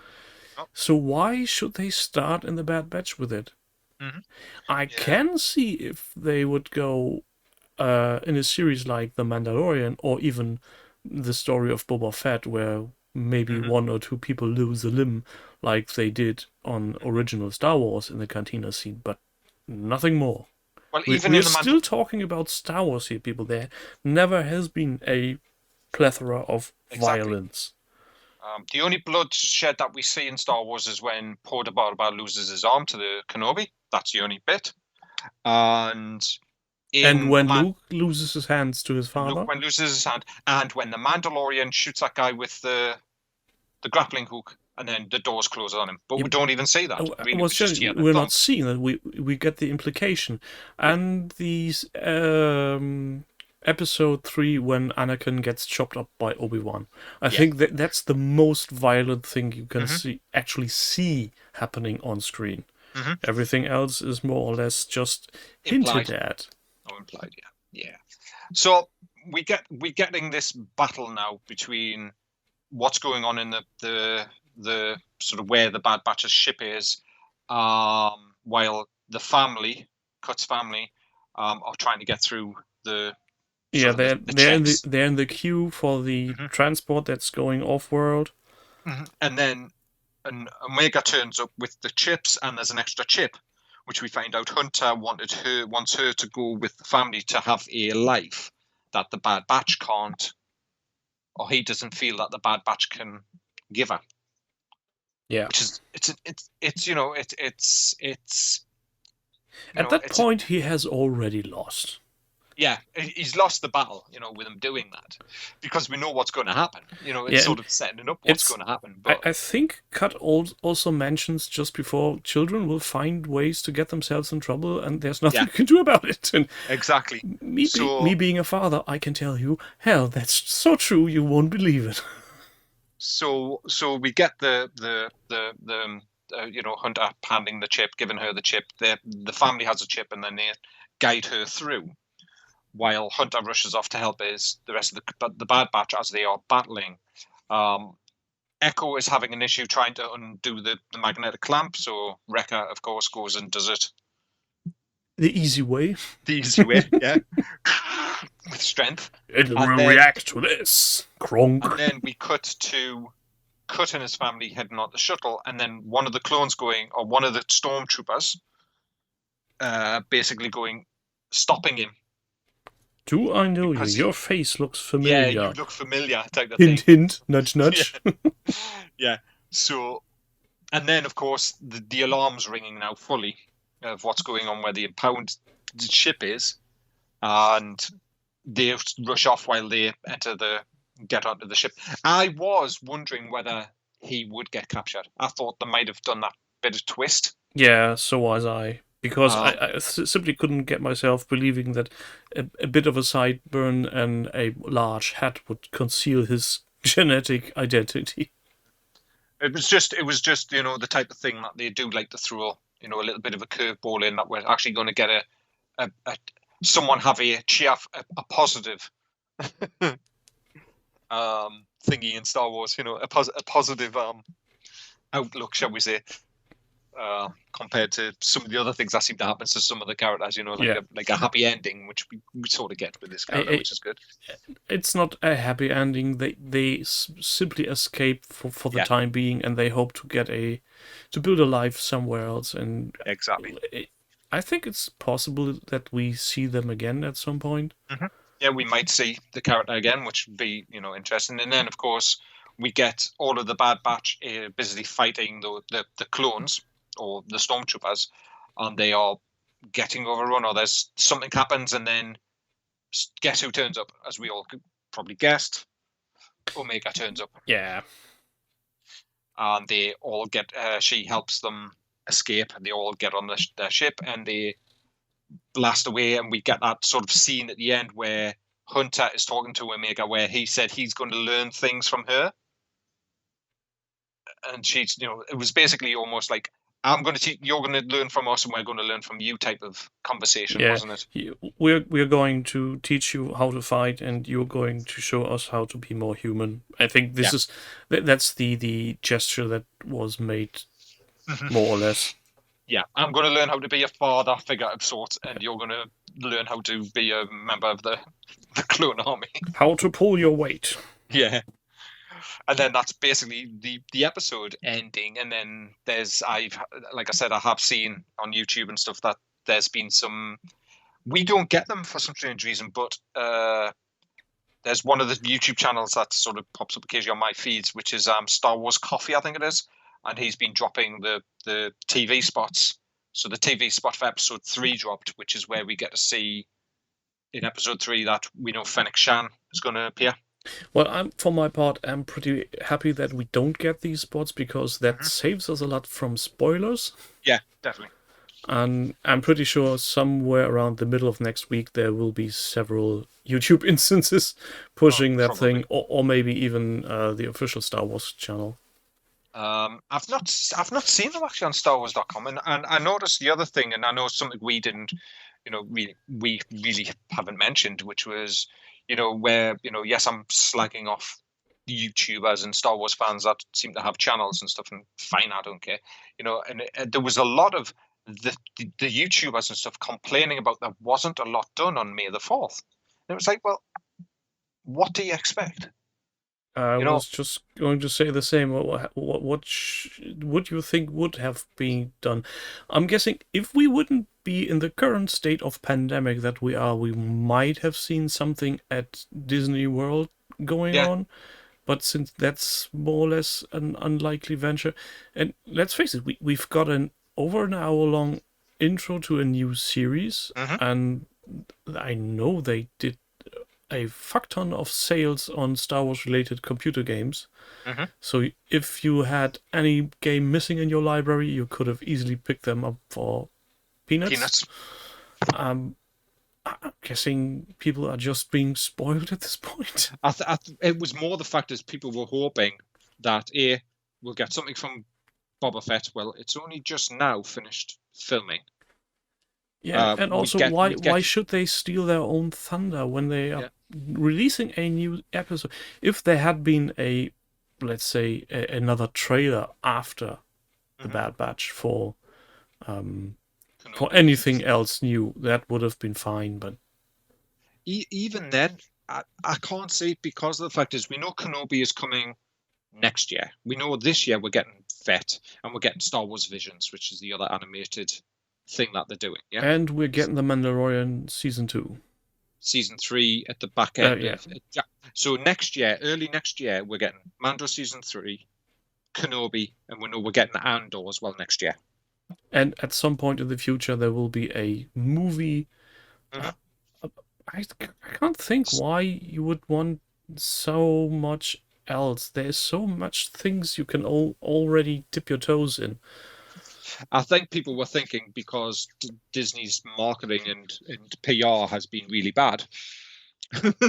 No. So why should they start in the Bad Batch with it? Mm-hmm. I can see if they would go in a series like The Mandalorian or even the story of Boba Fett, where maybe 1 or 2 people lose a limb like they did on original Star Wars in the cantina scene, but nothing more. Well, we're still talking about Star Wars here, people. There never has been a plethora of violence. The only bloodshed that we see in Star Wars is when Poe Dameron loses his arm to the Kenobi. That's the only bit. And when Luke loses his hands to his father. Luke loses his hand. And when the Mandalorian shoots that guy with the grappling hook, and then the doors close on him. But we don't even see that. Really, we're not seeing that. We get the implication. And these episode 3, when Anakin gets chopped up by Obi-Wan. I think that's the most violent thing you can actually see happening on screen. Mm-hmm. Everything else is more or less just hinted at. Oh, implied, yeah. So we're getting this battle now between what's going on in the sort of where the Bad Batch's ship is, while the family, Cut's family, are trying to get through the. Yeah, they're in the queue for the transport that's going off-world. Mm-hmm. And then Omega turns up with the chips, and there's an extra chip, which we find out Hunter wants her to go with the family to have a life that the Bad Batch can't, or he doesn't feel that the Bad Batch can give her. Yeah, which is it's at that point he has already lost. Yeah, he's lost the battle, with him doing that, because we know what's going to happen. It's sort of setting up what's going to happen. But I think Cut also mentions just before, children will find ways to get themselves in trouble, and there's nothing you can do about it. And exactly. Me being a father, I can tell you, hell, that's so true, you won't believe it. So we get the Hunter handing the chip, giving her the chip. The family has a chip, and then they guide her through, while Hunter rushes off to help the rest of the Bad Batch as they are battling. Echo is having an issue trying to undo the magnetic clamp, so Wrecker, of course, goes and does it. The easy way. Yeah. With strength. It will react to this. Kronk. And then we cut to Cut and his family heading on the shuttle, and then one of the clones one of the stormtroopers basically stopping him. Do I know you? Your face looks familiar. Yeah, you look familiar. Type of hint, thing. Hint, nudge, nudge. Yeah. So, and then of course the alarm's ringing now fully of what's going on where the impounded ship is, and they rush off while they get onto the ship. I was wondering whether he would get captured. I thought they might have done that bit of twist. Yeah, so was I. Because I simply couldn't get myself believing that a bit of a sideburn and a large hat would conceal his genetic identity. It was just the type of thing that they do like to throw, a little bit of a curveball in, that we're actually going to get someone have a positive. thingy in Star Wars. A positive outlook, shall we say, compared to some of the other things that seem to happen to some of the characters. Like a happy ending, which we sort of get with this character, which is good. It's not a happy ending. They simply escape for the time being, and they hope to build a life somewhere else. And Exactly. I think it's possible that we see them again at some point. Mm-hmm. Yeah, we might see the character again, which would be interesting. And then, of course, we get all of the Bad Batch busily fighting the clones or the stormtroopers, and they are getting overrun, or there's something happens, and then guess who turns up? As we all probably guessed, Omega turns up. Yeah. And they all get. She helps them escape, and they all get on their ship, and they blast away, and we get that sort of scene at the end where Hunter is talking to Omega, where he said he's going to learn things from her, and she's, it was basically almost like, I'm going to teach, you're going to learn from us, and we're going to learn from you type of conversation, wasn't it? We're going to teach you how to fight, and you're going to show us how to be more human. I think that's the gesture that was made, more or less. Yeah, I'm going to learn how to be a father figure of sorts, and you're going to learn how to be a member of the clone army. How to pull your weight. Yeah. And then that's basically the episode ending. And then like I said, I have seen on YouTube and stuff that there's been some, we don't get them for some strange reason, but there's one of the YouTube channels that sort of pops up occasionally on my feeds, which is Star Wars Coffee, I think it is. And he's been dropping the TV spots. So the TV spot for episode 3 dropped, which is where we get to see in episode 3 that we know Fennec Shan is going to appear. Well, for my part, I'm pretty happy that we don't get these spots, because that saves us a lot from spoilers. Yeah, definitely. And I'm pretty sure somewhere around the middle of next week there will be several YouTube instances pushing that thing, or maybe even the official Star Wars channel. I've not seen them actually on StarWars.com, and I noticed the other thing, and I know something we didn't, we really haven't mentioned, which was, where, yes, I'm slagging off YouTubers and Star Wars fans that seem to have channels and stuff, and fine, I don't care, and there was a lot of the YouTubers and stuff complaining about there wasn't a lot done on May the 4th. And it was like, well, what do you expect? I was just going to say the same. What would you think would have been done? I'm guessing if we wouldn't be in the current state of pandemic that we are, we might have seen something at Disney World going on. But since that's more or less an unlikely venture, and let's face it, we've got over an hour-long intro to a new series, and I know they did a fuck ton of sales on Star Wars related computer games. So if you had any game missing in your library, you could have easily picked them up for peanuts. I'm guessing people are just being spoiled at this point. It was more the fact that people were hoping that we'll get something from Boba Fett. Well, it's only just now finished filming. Yeah, and also, why should they steal their own thunder when they are releasing a new episode? If there had been let's say, another trailer after the Bad Batch for anything else new, that would have been fine. But even then, I can't see it, because the fact is, we know Kenobi is coming next year. We know this year we're getting Fett, and we're getting Star Wars Visions, which is the other animated thing that they're doing. Yeah, and we're getting the Mandalorian season 2. Season 3 at the back end. So early next year, we're getting Mando season 3, Kenobi, and we know we're getting Andor as well next year. And at some point in the future, there will be a movie. I can't think why you would want so much else. There's so much things you can already dip your toes in. I think people were thinking, because Disney's marketing and PR has been really bad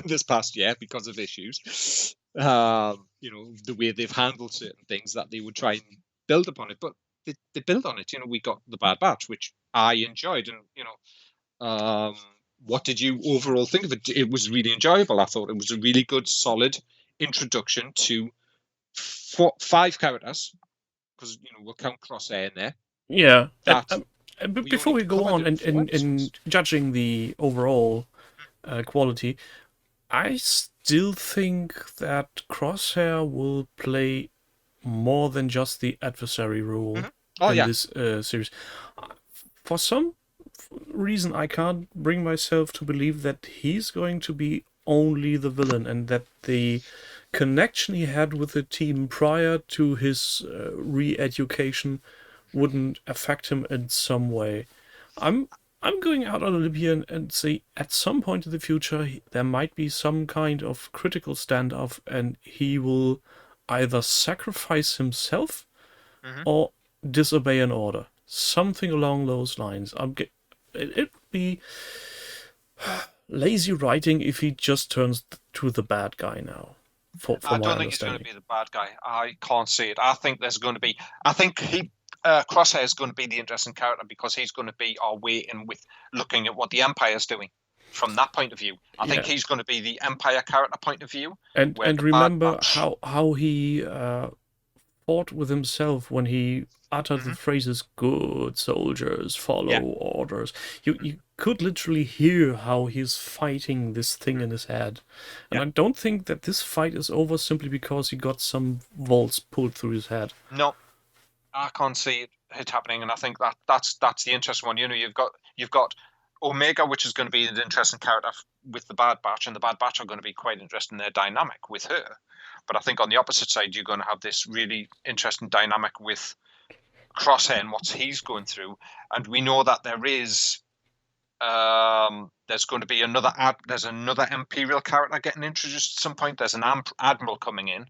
this past year because of issues, the way they've handled certain things, that they would try and build upon it. But they build on it. We got the Bad Batch, which I enjoyed, and what did you overall think of it? It was really enjoyable. I thought it was a really good, solid introduction to 5 characters, because we'll count Crosshair in there. Yeah. That But we before only we go covered on in 4 and episodes. judging the overall quality, I still think that Crosshair will play more than just the adversary role Oh in yeah. this series. For some reason, I can't bring myself to believe that he's going to be only the villain, and that the connection he had with the team prior to his re-education wouldn't affect him in some way. I'm going out on a limb here and say at some point in the future there might be some kind of critical standoff, and he will either sacrifice himself or disobey an order. Something along those lines. It would be lazy writing if he just turns to the bad guy now. For I my don't think he's going to understanding. be the bad guy. I can't see it. I think there's going to be. I think Crosshair is going to be the interesting character because he's going to be our way in with looking at what the Empire's doing from that point of view. I think Yeah. he's going to be the Empire character point of view. And where the Bad remember Batch- how he fought with himself when he uttered the phrases "good soldiers follow Yeah. orders." You could literally hear how he's fighting this thing in his head, and Yeah. I don't think that this fight is over simply because he got some bolts pulled through his head. No, I can't see it happening, and I think that's the interesting one. You've got Omega, which is going to be an interesting character with the Bad Batch, and the Bad Batch are going to be quite interesting in their dynamic with her. But I think on the opposite side, you're going to have this really interesting dynamic with Crosshair and what he's going through. And we know that there's going to be another Imperial character getting introduced at some point. There's an Admiral coming in,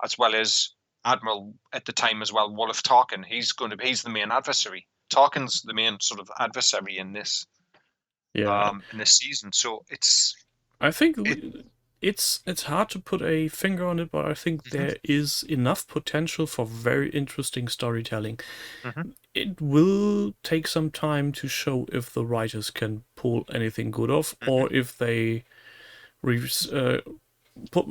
as well as Admiral at the time as well, Wolf Tarkin. He's the main adversary. Tarkin's the main sort of adversary in this season. So I think it's hard to put a finger on it, but I think there is enough potential for very interesting storytelling. It will take some time to show if the writers can pull anything good off, or if they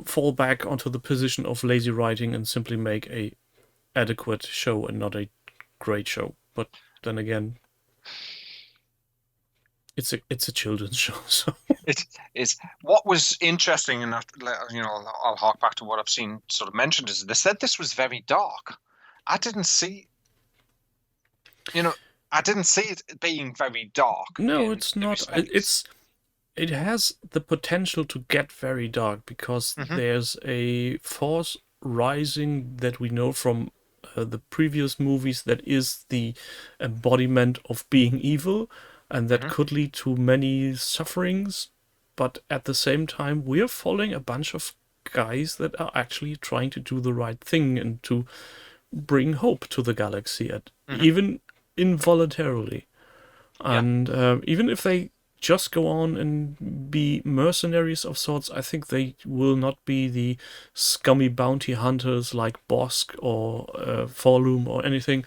fall back onto the position of lazy writing and simply make a adequate show and not a great show. But then again, it's a children's show, so it's what was interesting, and I'll hark back to what I've seen sort of mentioned, is they said this was very dark. I didn't see it being very dark. No, it's not. It has the potential to get very dark because there's a force rising that we know from the previous movies that is the embodiment of being evil, and that could lead to many sufferings. But at the same time, we are following a bunch of guys that are actually trying to do the right thing and to bring hope to the galaxy, even involuntarily. And even if they just go on and be mercenaries of sorts, I think they will not be the scummy bounty hunters like Bosk or Forloom or anything,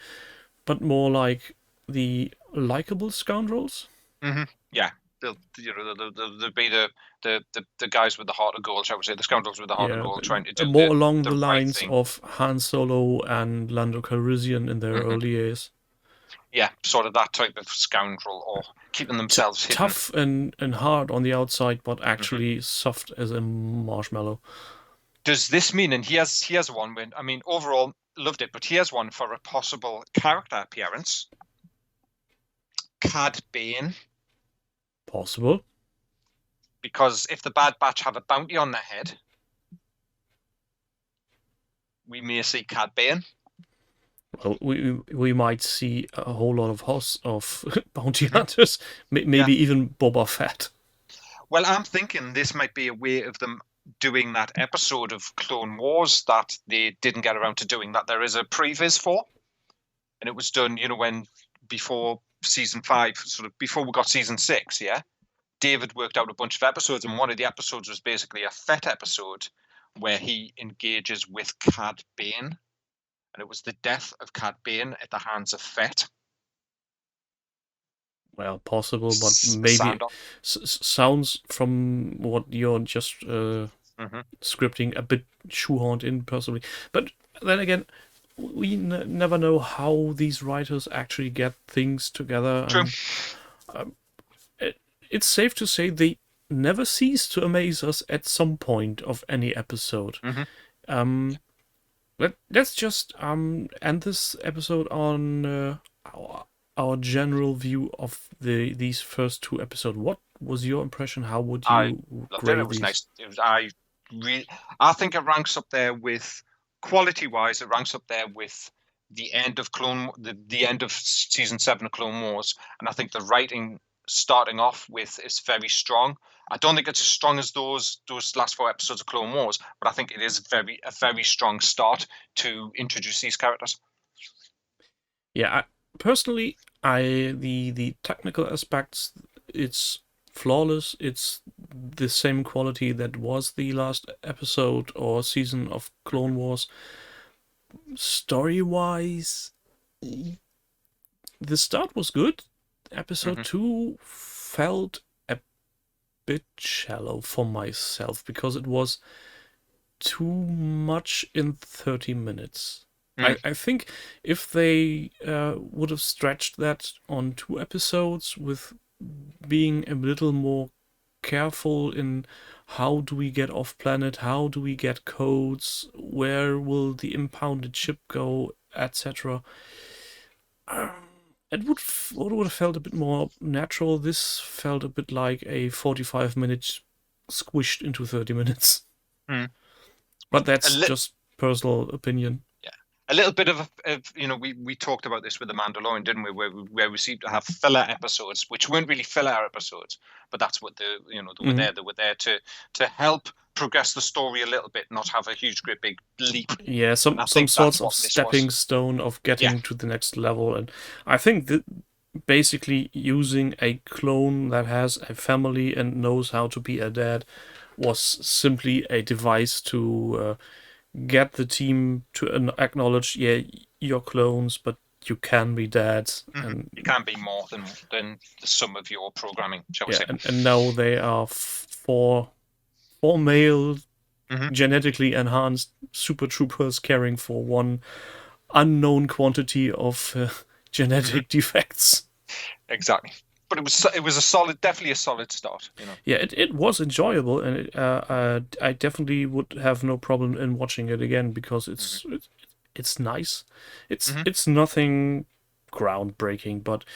but more like the likable scoundrels. Yeah, they'll be the guys with the heart of gold, shall we say, the scoundrels with the heart of gold, trying to do more along the right lines thing. of Han Solo and Lando Calrissian in their early years. Yeah, sort of that type of scoundrel, or keeping themselves hidden. Tough and hard on the outside, but actually soft as a marshmallow. Does this mean, and he has one, I mean, overall, loved it, but he has one for a possible character appearance. Cad Bane. Possible. Because if the Bad Batch have a bounty on their head, we may see Cad Bane. Well, we might see a whole lot of bounty hunters, maybe even Boba Fett. Well, I'm thinking this might be a way of them doing that episode of Clone Wars that they didn't get around to doing, that there is a previs for, and it was done, when before season 5, sort of before we got season 6, yeah. David worked out a bunch of episodes, and one of the episodes was basically a Fett episode where he engages with Cad Bane. And it was the death of Cad Bane at the hands of Fett. Well, possible, but maybe sounds from what you're just scripting a bit shoehorned in, personally. But then again, we never know how these writers actually get things together. True. And it's safe to say they never cease to amaze us at some point of any episode. Let's just end this episode on our general view of these first 2 episodes. What was your impression? How would you grade it was these? nice. I think it ranks up there with quality-wise. It ranks up there with the end of the end of season 7 of Clone Wars, and I think the writing starting off with is very strong. I don't think it's as strong as those last 4 episodes of Clone Wars, but I think it is a very strong start to introduce these characters. Yeah, personally, the technical aspects, it's flawless. It's the same quality that was the last episode or season of Clone Wars. Story-wise, the start was good. Episode 2 felt a bit shallow for myself because it was too much in 30 minutes. I think if they would have stretched that on 2 episodes with being a little more careful in how do we get off planet, how do we get codes, where will the impounded ship go, etc. It would have felt a bit more natural. This felt a bit like a 45 minutes squished into 30 minutes. But that's just personal opinion. A little bit of we talked about this with The Mandalorian, didn't we? Where we seem to have filler episodes, which weren't really filler episodes, but that's what they were there. They were there to help progress the story a little bit, not have a huge, great big leap. Yeah, some sorts of stepping stone of getting to the next level, and I think that basically using a clone that has a family and knows how to be a dad was simply a device to get the team to acknowledge, yeah, you're clones, but you can be dads. And you can be more than the sum of your programming, shall we say. And now they are 4 male, genetically enhanced super troopers caring for one unknown quantity of genetic defects. Exactly. But it was definitely a solid start. Yeah, it was enjoyable, and I definitely would have no problem in watching it again because it's nice. It's nothing groundbreaking, but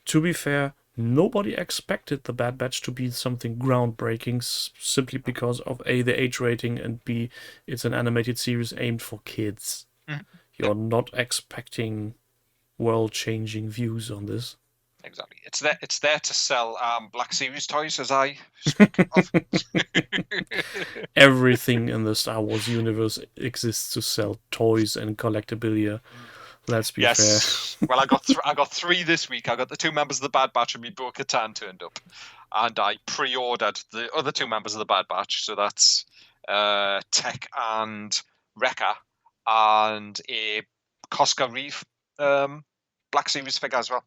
to be fair, nobody expected the Bad Batch to be something groundbreaking simply because of A, the age rating, and B, it's an animated series aimed for kids. You're not expecting world-changing views on this. Exactly. It's there to sell Black Series toys, as I speak of. Everything in the Star Wars universe exists to sell toys and collectibilia. Let's be fair. Well, I got 3 this week. I got the 2 members of the Bad Batch, and me Bo-Katan turned up, and I pre-ordered the other 2 members of the Bad Batch. So that's Tech and Wrecker, and a Cosca Reeve Black Series figure as well.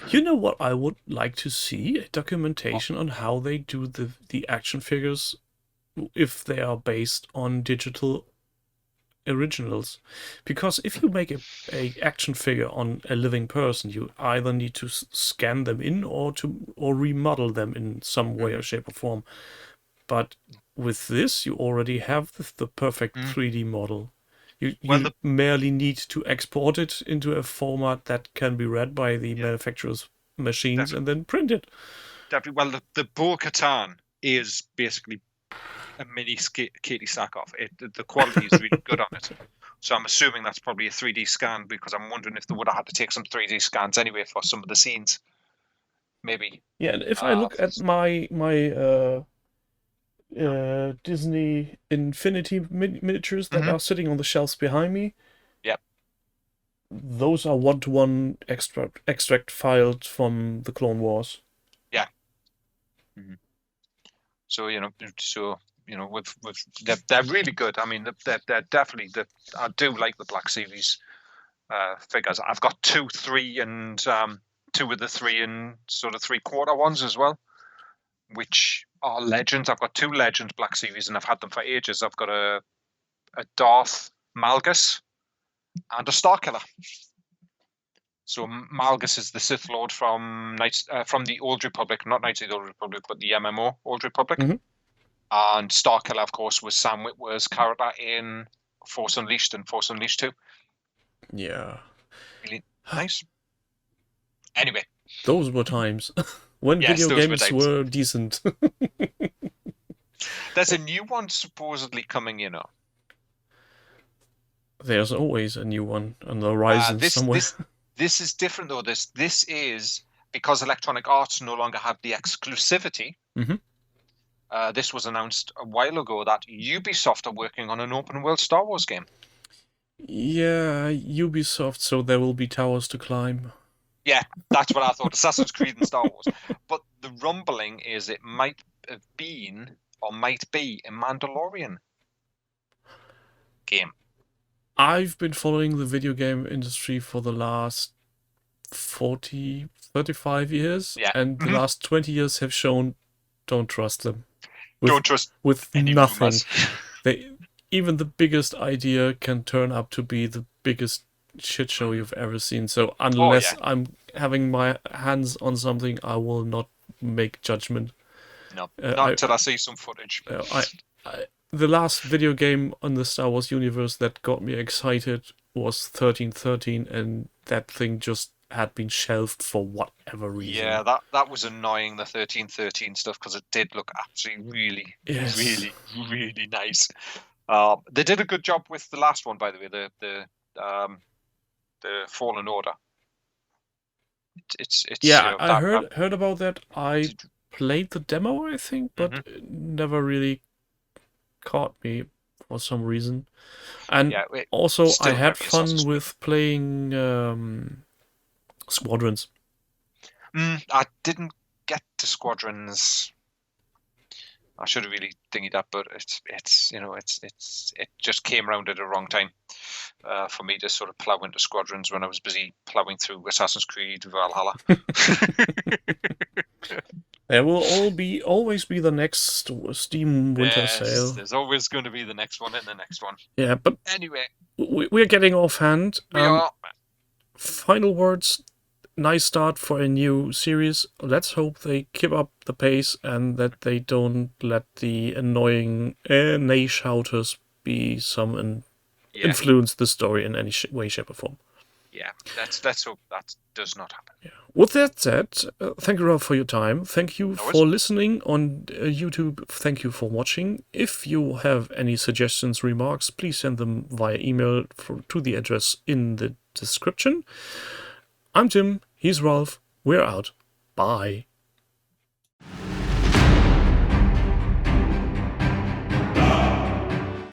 You know what I would like to see? A documentation on how they do the action figures if they are based on digital originals. Because if you make a action figure on a living person, you either need to scan them in or remodel them in some way or shape or form. But with this, you already have the perfect 3D model. You merely need to export it into a format that can be read by the manufacturer's machines and then print it. Definitely. Well, the Bo-Katan is basically a mini Katie Sackhoff. The quality is really good on it. So I'm assuming that's probably a 3D scan, because I'm wondering if they would have had to take some 3D scans anyway for some of the scenes. Maybe. Yeah, and if I look at my Disney Infinity miniatures that are sitting on the shelves behind me. Yep. Those are 1-to-1 extract filed from the Clone Wars. Yeah. So they're really good. I mean, they're definitely I do like the Black Series figures. I've got 2, 3, and 2 of the 3 and sort of 3/4 ones as well, which are Legends. I've got 2 Legends Black Series, and I've had them for ages. I've got a Darth Malgus and a Starkiller. So Malgus is the Sith Lord from the Old Republic, not Knights of the Old Republic, but the MMO Old Republic. Mhm. And Starkiller, of course, was Sam Witwer's character in Force Unleashed and Force Unleashed 2. Yeah. Really nice. Anyway. Those were times when Yes, video those were games times. were decent. There's a new one supposedly coming, There's always a new one on the horizon somewhere. This is different, though. This is because Electronic Arts no longer have the exclusivity. Mhm. This was announced a while ago that Ubisoft are working on an open world Star Wars game. Yeah, Ubisoft, so there will be towers to climb. Yeah, that's what I thought. Assassin's Creed and Star Wars. But the rumbling is it might have been or might be a Mandalorian game. I've been following the video game industry for the last 35 years, Yeah. and the last 20 years have shown don't trust them. Don't trust with any nothing. rumors. Even the biggest idea can turn up to be the biggest shit show you've ever seen. So unless I'm having my hands on something, I will not make judgment. No, not until I see some footage. The last video game on the Star Wars universe that got me excited was 1313, and that thing just had been shelved for whatever reason. Yeah, that was annoying, the 1313 stuff, because it did look absolutely, really, really nice. They did a good job with the last one, by the way, the Fallen Order. It's I heard about that. I played the demo, I think, but it never really caught me for some reason. And also, I had fun with playing Squadrons. I didn't get to Squadrons. I should have really thingied that, but it just came around at the wrong time for me to sort of plow into Squadrons when I was busy plowing through Assassin's Creed Valhalla. There will always be the next Steam Winter Sale. There's always going to be the next one and the next one. Yeah, but anyway, we're getting offhand. We are. Final words. Nice start for a new series. Let's hope they keep up the pace and that they don't let the annoying nay shouters be some influence the story in any way, shape, or form. Yeah, let's hope that does not happen. Yeah. With that said, thank you, Rob, for your time. Thank you for listening on YouTube. Thank you for watching. If you have any suggestions, remarks, please send them via email to the address in the description. I'm Tim. He's Ralph. We're out. Bye.